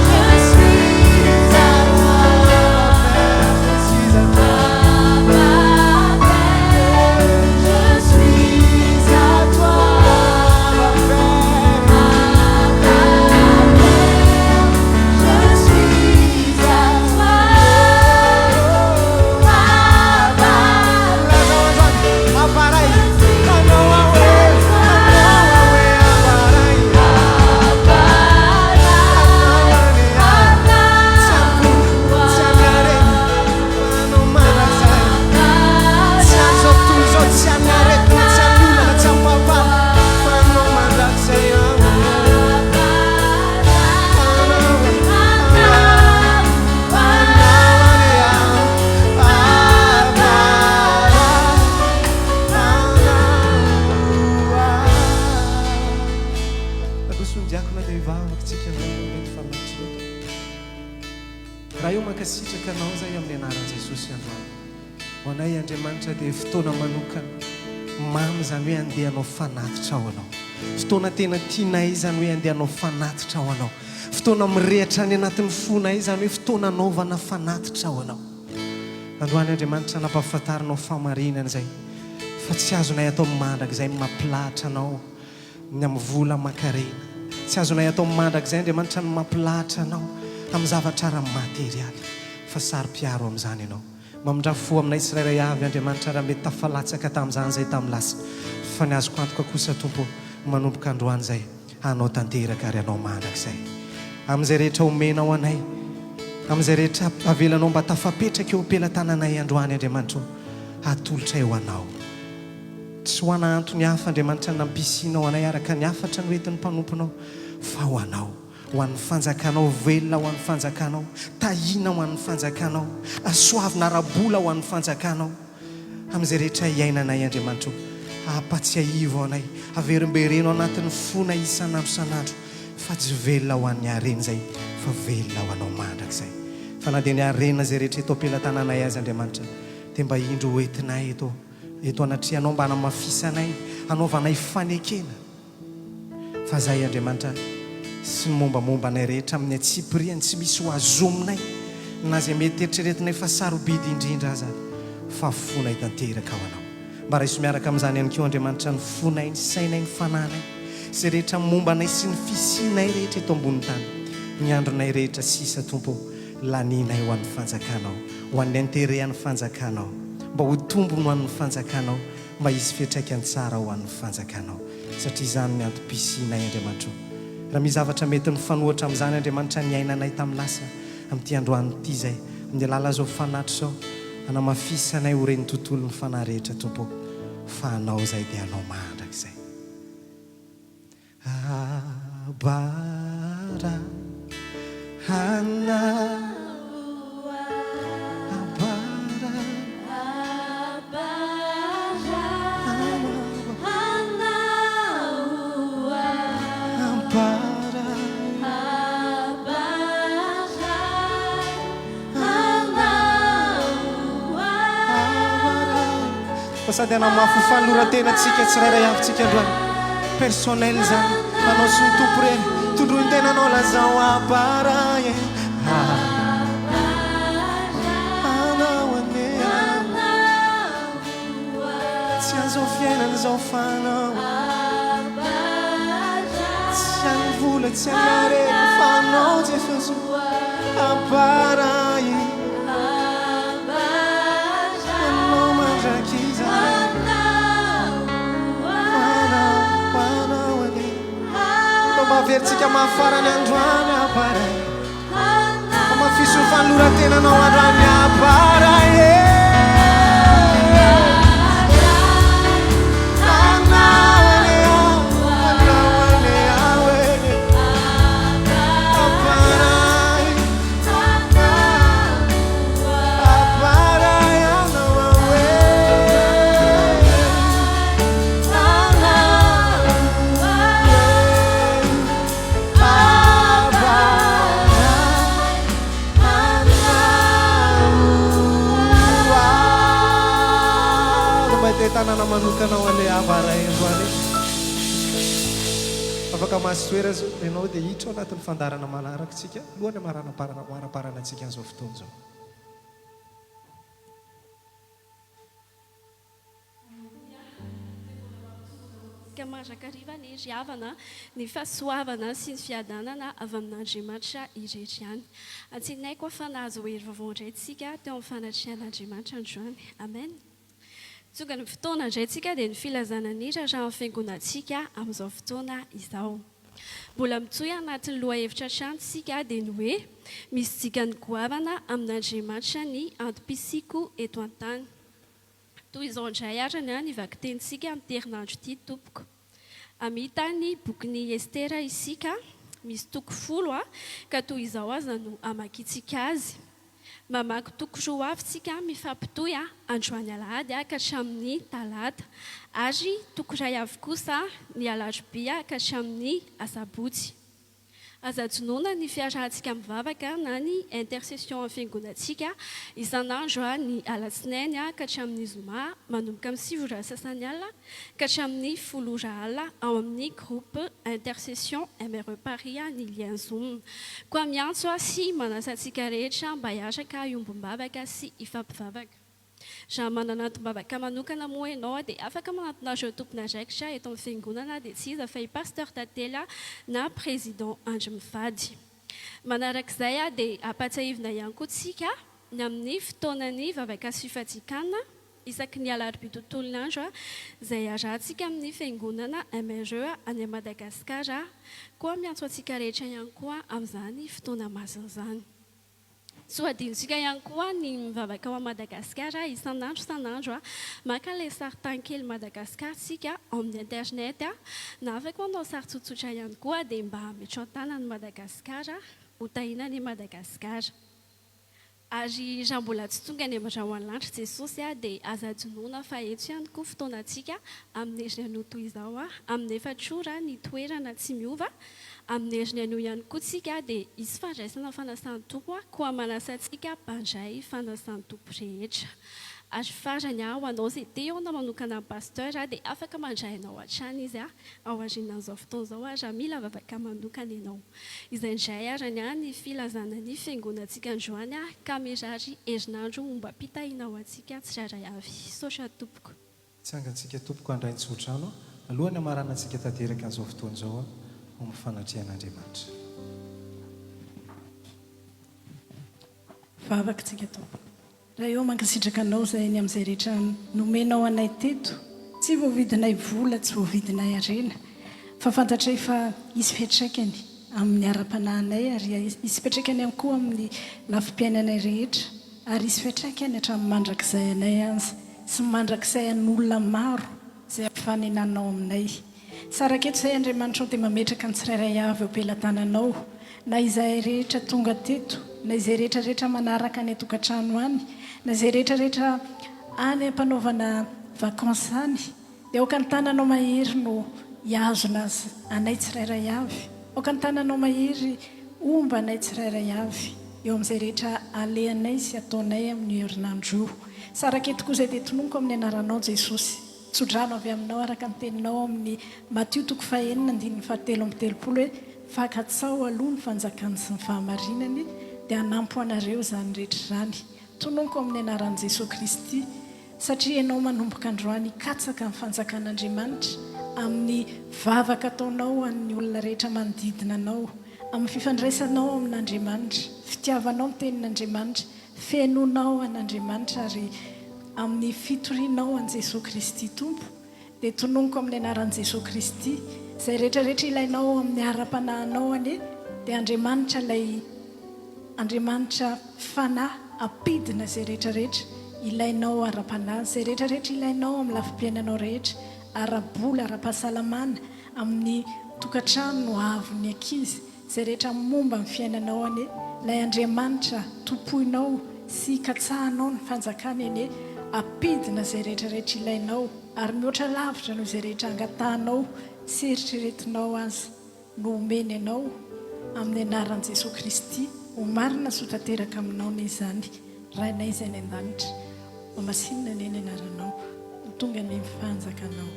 Je suis à toi. Je suis à toi. Abba Père, je suis à toi. Abba Père. Je suis à toi. raha io mankasitraka anao zay amin'ny anaran'i Jesosy androany ho anay Andriamanitra dia fotoana manokana mamy zany hoe andeha anao fanatitra ao anao, fotoana tena tianay zany hoe andeha anao fanatitra ao anao, fotoana mirehitra ny anatin'ny fonay zany hoe fotoana anaovana fanatitra ao anao. Androany Andriamanitra nampahafantarinao famarinana zay fa tsy azonay atao mandrak'izay mampilahatra anao ny amin'ny vola aman-karena, tsy azonay atao mandrak'izay Andriamanitra ny mampilahatra anao amin'ny zavatra ara-materialy, fa sary-piaro amin'izany ianao. Mamindra fo aminay tsirairay avy Andriamanitra raha mety tafalatsaka tamin'izany zay tamin'ny lasa, fa ny azoko antoka kosa Tompo manomboka androany zay anao tanteraka ary anao mandrak'izay amin'izay rehetra omenao anay, amin'izay rehetra avelanao mba tafapetraka eo am-pelantananay androany Andriamanitra, atolotra eo anao. Tsy ho ana antony hafa Andriamanitra nampisinao anay araka ny afatra ny hoentin'ny mpanomponao, fa ho anao, ho an'ny fanjakanao velona, ho an'ny fanjakanao tahina, ho an'ny fanjakanao asoavina rabola, ho an'ny fanjakanao amin'izay rehetra iainanay Andriamanitra. Apatsiahivo anay, averimbereno anatin'ny fona isan'andro san'andro, fa tsy velona ho an'ny harena zay, fa velona ho anao mandrak'izay. Fa na dia ny harena zay rehetra eto am-pelantananay azy Andriamanitra, dia mba indro hoentinay eto anatrianao mba hanamafisanay, hanaovanay fanekena. Fa zay Andriamanitra, sy ny mombamomba anay rehetra amin'ny atsipiriany tsy misy ho azominay na zay mety eritreretinay fa sarobidy indrindra aza, fa fonay tanteraka ao anao mba raha iso miaraka amin'izany ihany keo andriamanitra ny fonay ny sainay ny fananay izay rehetra mombanay sy ny fisinay rehetra eto ambony tany ny andronay rehetra sisa tompo laninay ho an'ny fanjakanao ho an'ny anterehan'ny fanjakanao mba ho tombo no an'ny fanjakanao mba izy fiatraikany tsara ho an'ny fanjakanao satria izany ny antom-pisinay andriamanitra raha misy zavatra mety ny fanohatra amin'izany andriamanitra ny ainanay tamin'ny lasa amin'ity androanyity izay amin'ny alala zao fanatro zao anamafisanay ho reny tontolo ny fanahy rehetra tompo fa anao izay dia anao mandrakizay abara hanao sady anao mafofanloratena tsika tsirairay avintsika androany personnel zany anao sy ny tompo reny tondroiny tena anao lazao abara e anao ane tsy azao fiainana zao fanao tsy any vola tsy anareny fanao jesoso abara e maveritsika mafarany androany abara mafiso ny fanlorantenanao androany abara tanana manokanao ale avara androany afaka masotoera ianao dia hitra ao anatin'ny fandarana manaraka tsika lohany maraparana antsika an'izao fotoana zao Marakariva ny riavana ny fahasoavana sy ny fiadanana avy amin'Andriamanitra irehetra ihany antsinay koa fa nahazo hery vaovao indray tsika teo amin'ny fanatrihan'Andriamanitra androany amen tonga ny fotoana indray tsika dia ny filazana ny raha fiangonantsika amin'izao fotoana izao mbola mitsoy anatin'ny lohahevitra trantsika dia ny hoe misy dikany goavana amin'Andriamanitra ny antom-pisiko eto an-tany toy izao indray arany ny vaky tenitsika amin'ny terinandro ity tompoko amita ny bokin'ny Estera isika misy toko 10 ka toy izao aza no amakitsika azy mamaky toko 2 avy tsika mifampitoy androany alahady ka hatramin'ny talata ary toko 2 avy kosa ny alarobia ka hatramin'ny asabotsy azajonoana ny fiarahantsika mivavaka na ny intercession amin'ny fiangonantsika isan'andro ny alatsinainy ka hatramin'ny zoma manomboka amin'ny 7 ora sasany alina ka hatramin'ny 10 ora alina ao amin'ny groupe intercession MRE Paris ny lien Zoom koa miantso sy manasantsika rehetra mba hiaraka iombom-bavaka sy hifampivavaka raha manana antom-bavaka manokana moa ianao dia afaka manatona ireo tompon'andraikitra eto amin'ny fiangonana dia tsy iza fa i pasteur Tatela na président Andry Mivady manarak'izay dia ampatsahivina ihany koa tsika ny amin'ny fotoanany vavaka sy fifatsikana isaky ny alarobia tontolon'andro izay arahantsika amin'ny fiangonana MRE any Madagasikara koa miantso antsika rehetra ihany koa amin'izany fotoana masina izany so adintsika ihany koa ny mivavaka ao Madagasikara isan'andro maka ilay sarin-tankely Madagasikara tsika amin'ny internet na afaka manao sary tsotsotra ihany koa dia mba metro an-tanany Madagasikara ho tahinany Madagasikara ary raha mbola tsy tonga ny raha ho an'lanitra Jesosy dia azajonoana fa eto ihany koa fotoanantsika amin'ny heriny toy izao amin'ny 4 ora ny toerana tsy miova amin'ny heriny anio ihany koa tsika dia isy fandraisana fanasan'ny tompo koa manasantsika mpandray fanasan'ny tompo rehetra azo farany aho anao zay te eo anao manokana amin'ny pasteur dia afaka mandrainao hatrany izy ao aorianan'izao fotoana izao raha mila vavaka manokana ianao. Izay indray arany ny filazana ny fiangonantsika androany ka mirary herinandro momba mpitahiana ao antsika tsiraray avy. Saotra tompoko. Tsangantsika tompoko andraintsotrano alohany amaranantsika tanteraka an'izao fotoana izao ho mifanatrihan'Andriamanitra. Vavakantsika tompo. Raha eo mankasitraka anao zay ny amin'izay rehetra nomenao anay teto, tsy voavidinay vola, tsy voavidinay arena, fa fantatray fa isy fiantraikany amin'ny ara-panahinay ary isy fiantraikany ihany koa amin'ny lafim-piainanay rehetra, ary isy fiantraikany hatramin'ny mandrakizay anay azy sy mandrakizay an'olona maro izay ampafanenanao aminay. Saraketo izay Andriamanitra dia mametraka ny tsirairay avy eo am-pelantananao, na izay rehetra tonga teto, na izay rehetrarehetra manaraka ny atokantrano any, na izay rehetrarehetra any ampanaovana vakansa any, dia aoka ny tananao mahery no hiazona azy anay tsirairay avy, aoka ny tananao mahery omba anay tsirairay avy eo amin'izay rehetra alehanay sy ataonay amin'ny herinandro. Saraketo koa izay dia tononoko amin'ny anaranao Jesosy, tsodrano avy aminao araka ny teninao amin'ny Matio 4:7-7 hoe fakatsao aloha ny fanjakany sy ny fahamarinany dia hanampo anareo izany rehetra izany. Tononoko amin'ny anaran'i Jesosy Kristy, satria ianao manomboka androany hikatsaka ny fanjakan'Andriamanitra amin'ny vavaka ataonao amin'ny olona rehetra manodidina anao, amin'ny fifandraisanao amin'Andriamanitra, fitiavanao ny tenin'Andriamanitra, fenonao an'Andriamanitra ary amin'ny fitorianao an'i Jesosy Kristy tompo. Dia tononoko amin'ny anaran'i Jesosy Kristy, izay rehetrarehetra ilainao amin'ny ara-panahinao anie, dia Andriamanitra ilay Andriamanitra fanahy ampidina izay rehetrarehetra ilainao ara-panahy, izay rehetrarehetra ilainao amin'ny lafim-piainanao rehetra, ara-bola, ara-pahasalamana, amin'ny tokantrano avy ny ankizy, izay rehetra momba amin'ny fiainanao anie, ilay Andriamanitra topoinao sy katsahanao ny fanjakany anie, ampidina izay rehetrarehetra ilainao ary mihoatra lavitra noho izay rehetra angatahanao sy eritreretinao azy no omeny ianao amin'ny anaran'i Jesosy Kristy. Ho marina soa tanteraka aminao ny izany rainay izay ny an-danitra, mamasinina ny eny anaranao, ho tonga ny mifanjakanao,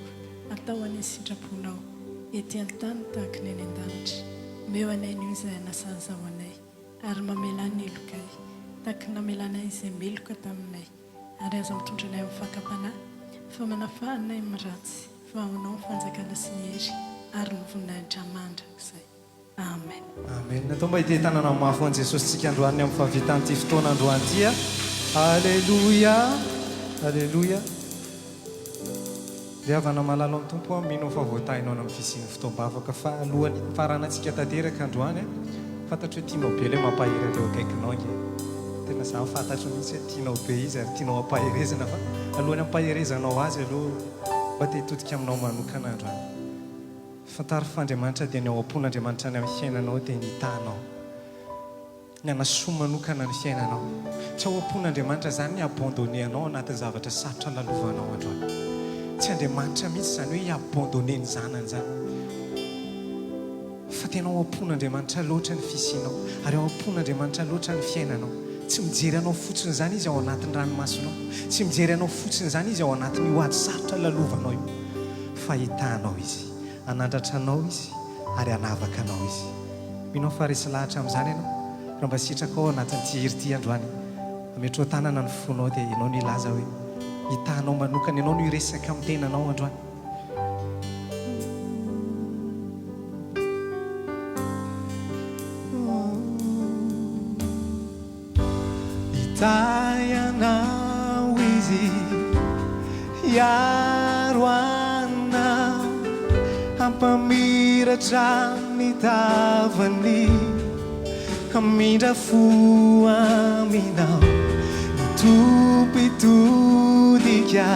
atao any sitraponao ety an-tany tahaka ny eny an-danitra. Meo anay ny izay anasan'izao anay ary mamela ny elokay tahaka namelanay izay meloka taminay, ary aza mitondra anay amin'ny fakapanahy fa manafahanay amin'ny ratsy, fa aminao fanjakana sy ny hery ary ny voninahitra mandrakizay. Amen. Amen. Natao mba ite tanana mafo an Jesosy tsika androany amin'ny fahavitan'ity fotoana androany ity. Alleluia. Alleluia. Dia avana malalo amin'ny tompo mino fa voatahinao amin'ny fisian'ny fotoam-bavaka fa alohany faranantsika tanteraka androany fantatro hoe tianao be ilay mampahery ireo akaikinao nge. Tena za fantatro mihitsy hoe tianao be izy ary tianao ampaherezana fa alohany ampaherezanao azy aloha mba te hitodika aminao manokana androany. Fantaro fa Andriamanitra dia ny ao am-pon'Andriamanitra ny amin'ny fiainanao dia ny hitanao, ny anasoa manokana ny fiainanao. Tsy ao am-pon'Andriamanitra zany ny abandonné anao anatin'ny zavatra sarotra lalovanao androany. Tsy Andriamanitra mihitsy zany hoe hiabandonné ny zanany zany, fa tena ao am-pon'Andriamanitra loatra ny fisianao ary ao am-pon'Andriamanitra loatra ny fiainanao. Tsy mijery anao fotsiny zany izy ao anatin'ny ranomasonao, tsy mijery anao fotsiny zany izy ao anatin'ny io ady sarotra lalovanao io, fa hitanao izy, anandratranao izy ary anavaka anao izy. Minao fa resy lahatra amin'izany ianao raha mba sitraka ao anatin'ity hery-ty androany, ametro tanana ny fonao dia ianao no ilaza hoe hitanao manokana, ianao no hiresaka amin'ny tenanao androany. Hitayanao izy hiaro anao, ampamiratra ny tavany, hamindra fo aminao, mitopitodika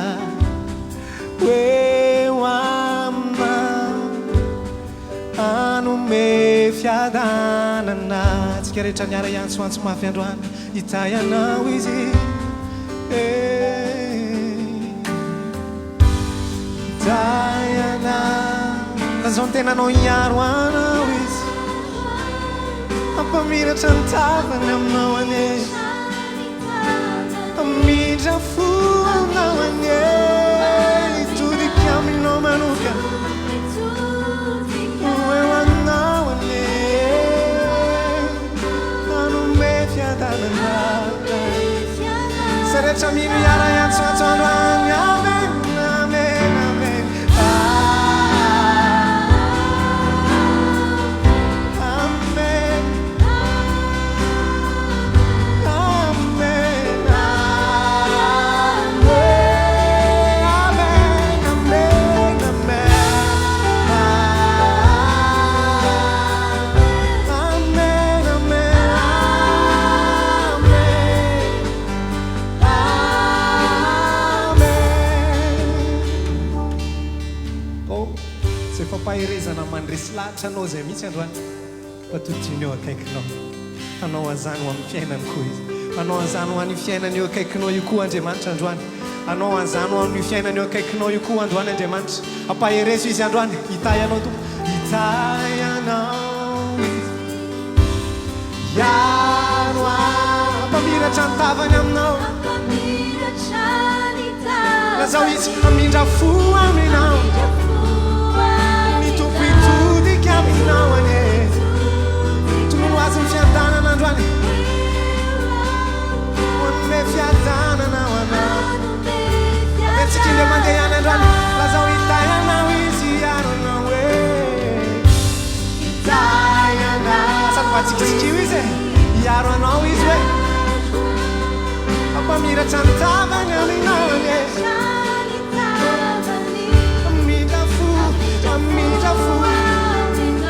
eo aminao, hanome fiadanana. Tsika rehetra miara iantsoantso mafy androany, hitayanao izy hitayanao, zao ny tenanao hiaro anao izy, ampamiratra ny tavany aminao ane, hamindra fampahirezana mandresy lahatra anao zay mihitsy androany fatodiny eo akaikinao anao an'izany ho amin'ny fiainany koa izy anao an'izany ho an'io fiainany eo akaikinao io koa Andriamanitra androany anao an'izany ho amin'io fiainany eo akaikinao io koa androany Andriamanitra ampaherezo izy androany hitay anao tompo hitay anao izy iaro ampamiratra ny tavany aminao lazao izy amindra fo aminao mitopitodika aminao ane tomono azy ny fiadanana androany onome fiadanana anao avetsika indre mandeha ihany androany lazao hitay anao izy iaro anao e hitay anao sady mba tsikitsikio izy e iaro anao izy hoe ampamiratra ny tavany aminao ane amidra fo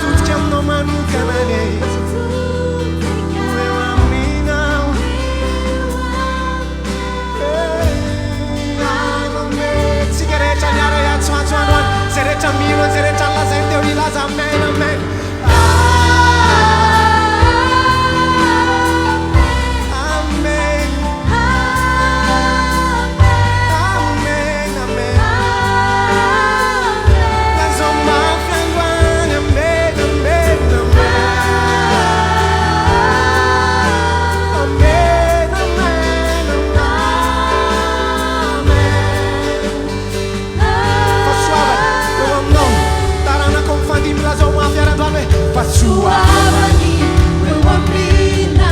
todika aminao manokana ane eo aminao tsika rehetra miara iatsoatso androany zay rehetra milo zay rehetra nlazainy teo ilaza amen amen Suavani, eu amina,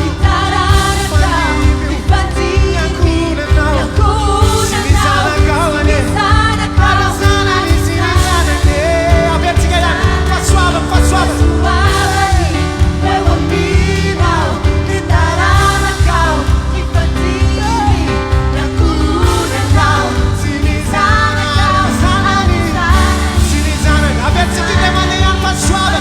itararata, ifatia, sinizana kawane, sinizana ne, abertika ya, fasuava. Suavani, eu amina, itararata, ifatia, sinizana, abertika ya mane ya fasuava.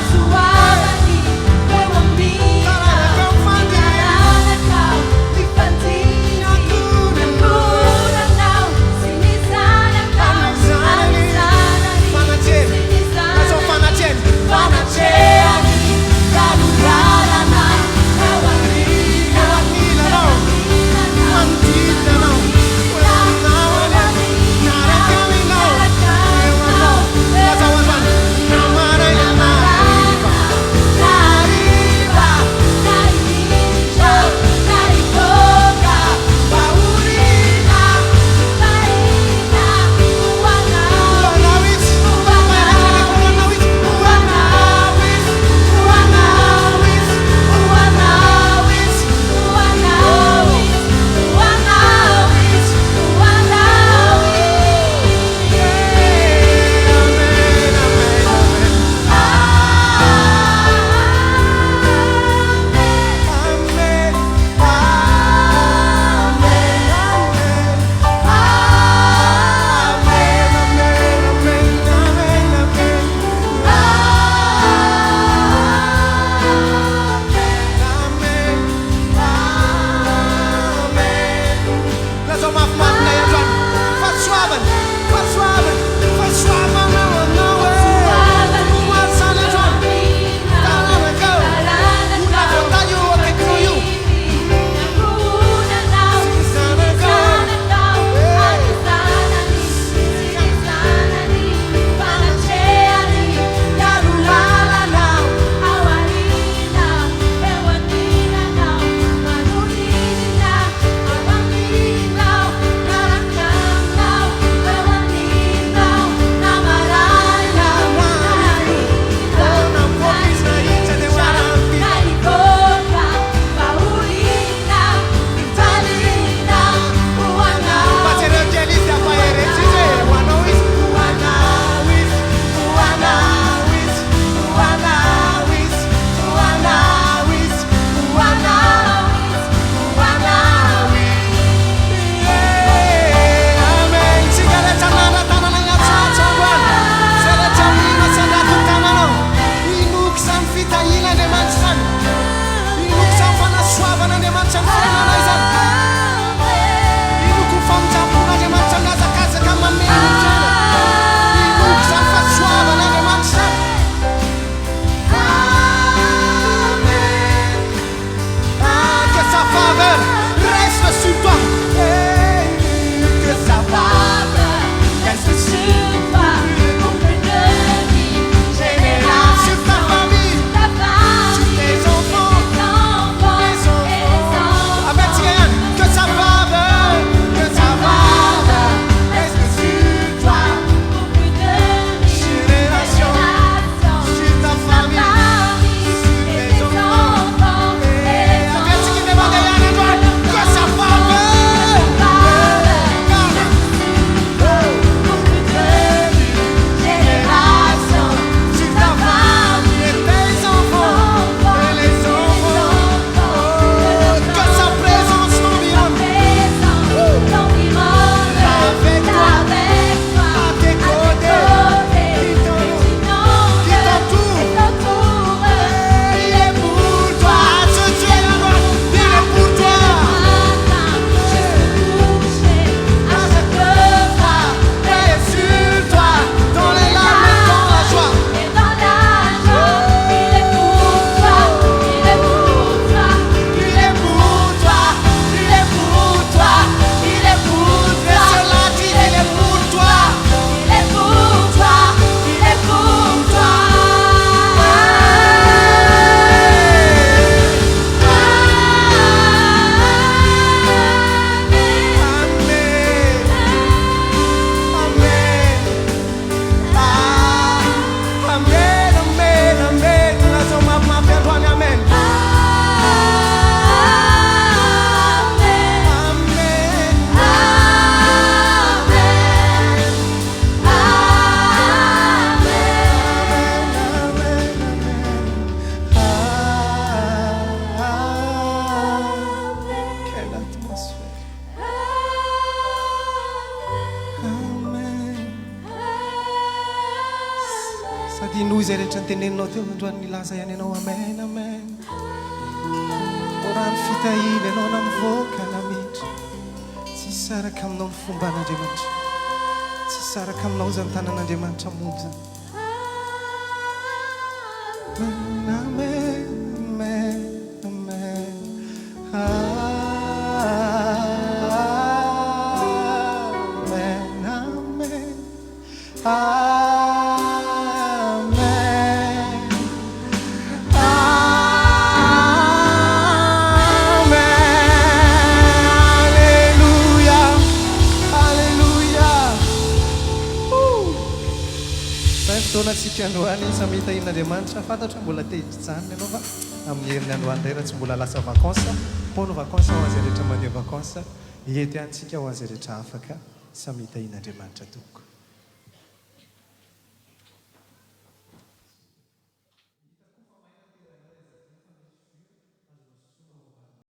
Fady noho izay rehetra nyteneninao teo androany milaza ihany ianao amen amen. Orano fitahina ianao na mivoaka na miditra. Tsy saraka aminao ny fomban'Andriamanitra. Tsy saraka aminao zany tanan'Andriamanitra monja zany. Amen amen amen. Amen amen. Fotoanatsika androany samy hitahin'Andriamanitra fantatra mbola tehitryjanona ianao fa amin'ny herin'ny androany indray raha tsy mbola lasa vakansa pono vakansa ho azy rehetra mandeha vakansa ety antsika ho azy rehetra afaka samy hitahin'Andriamanitra tompoko.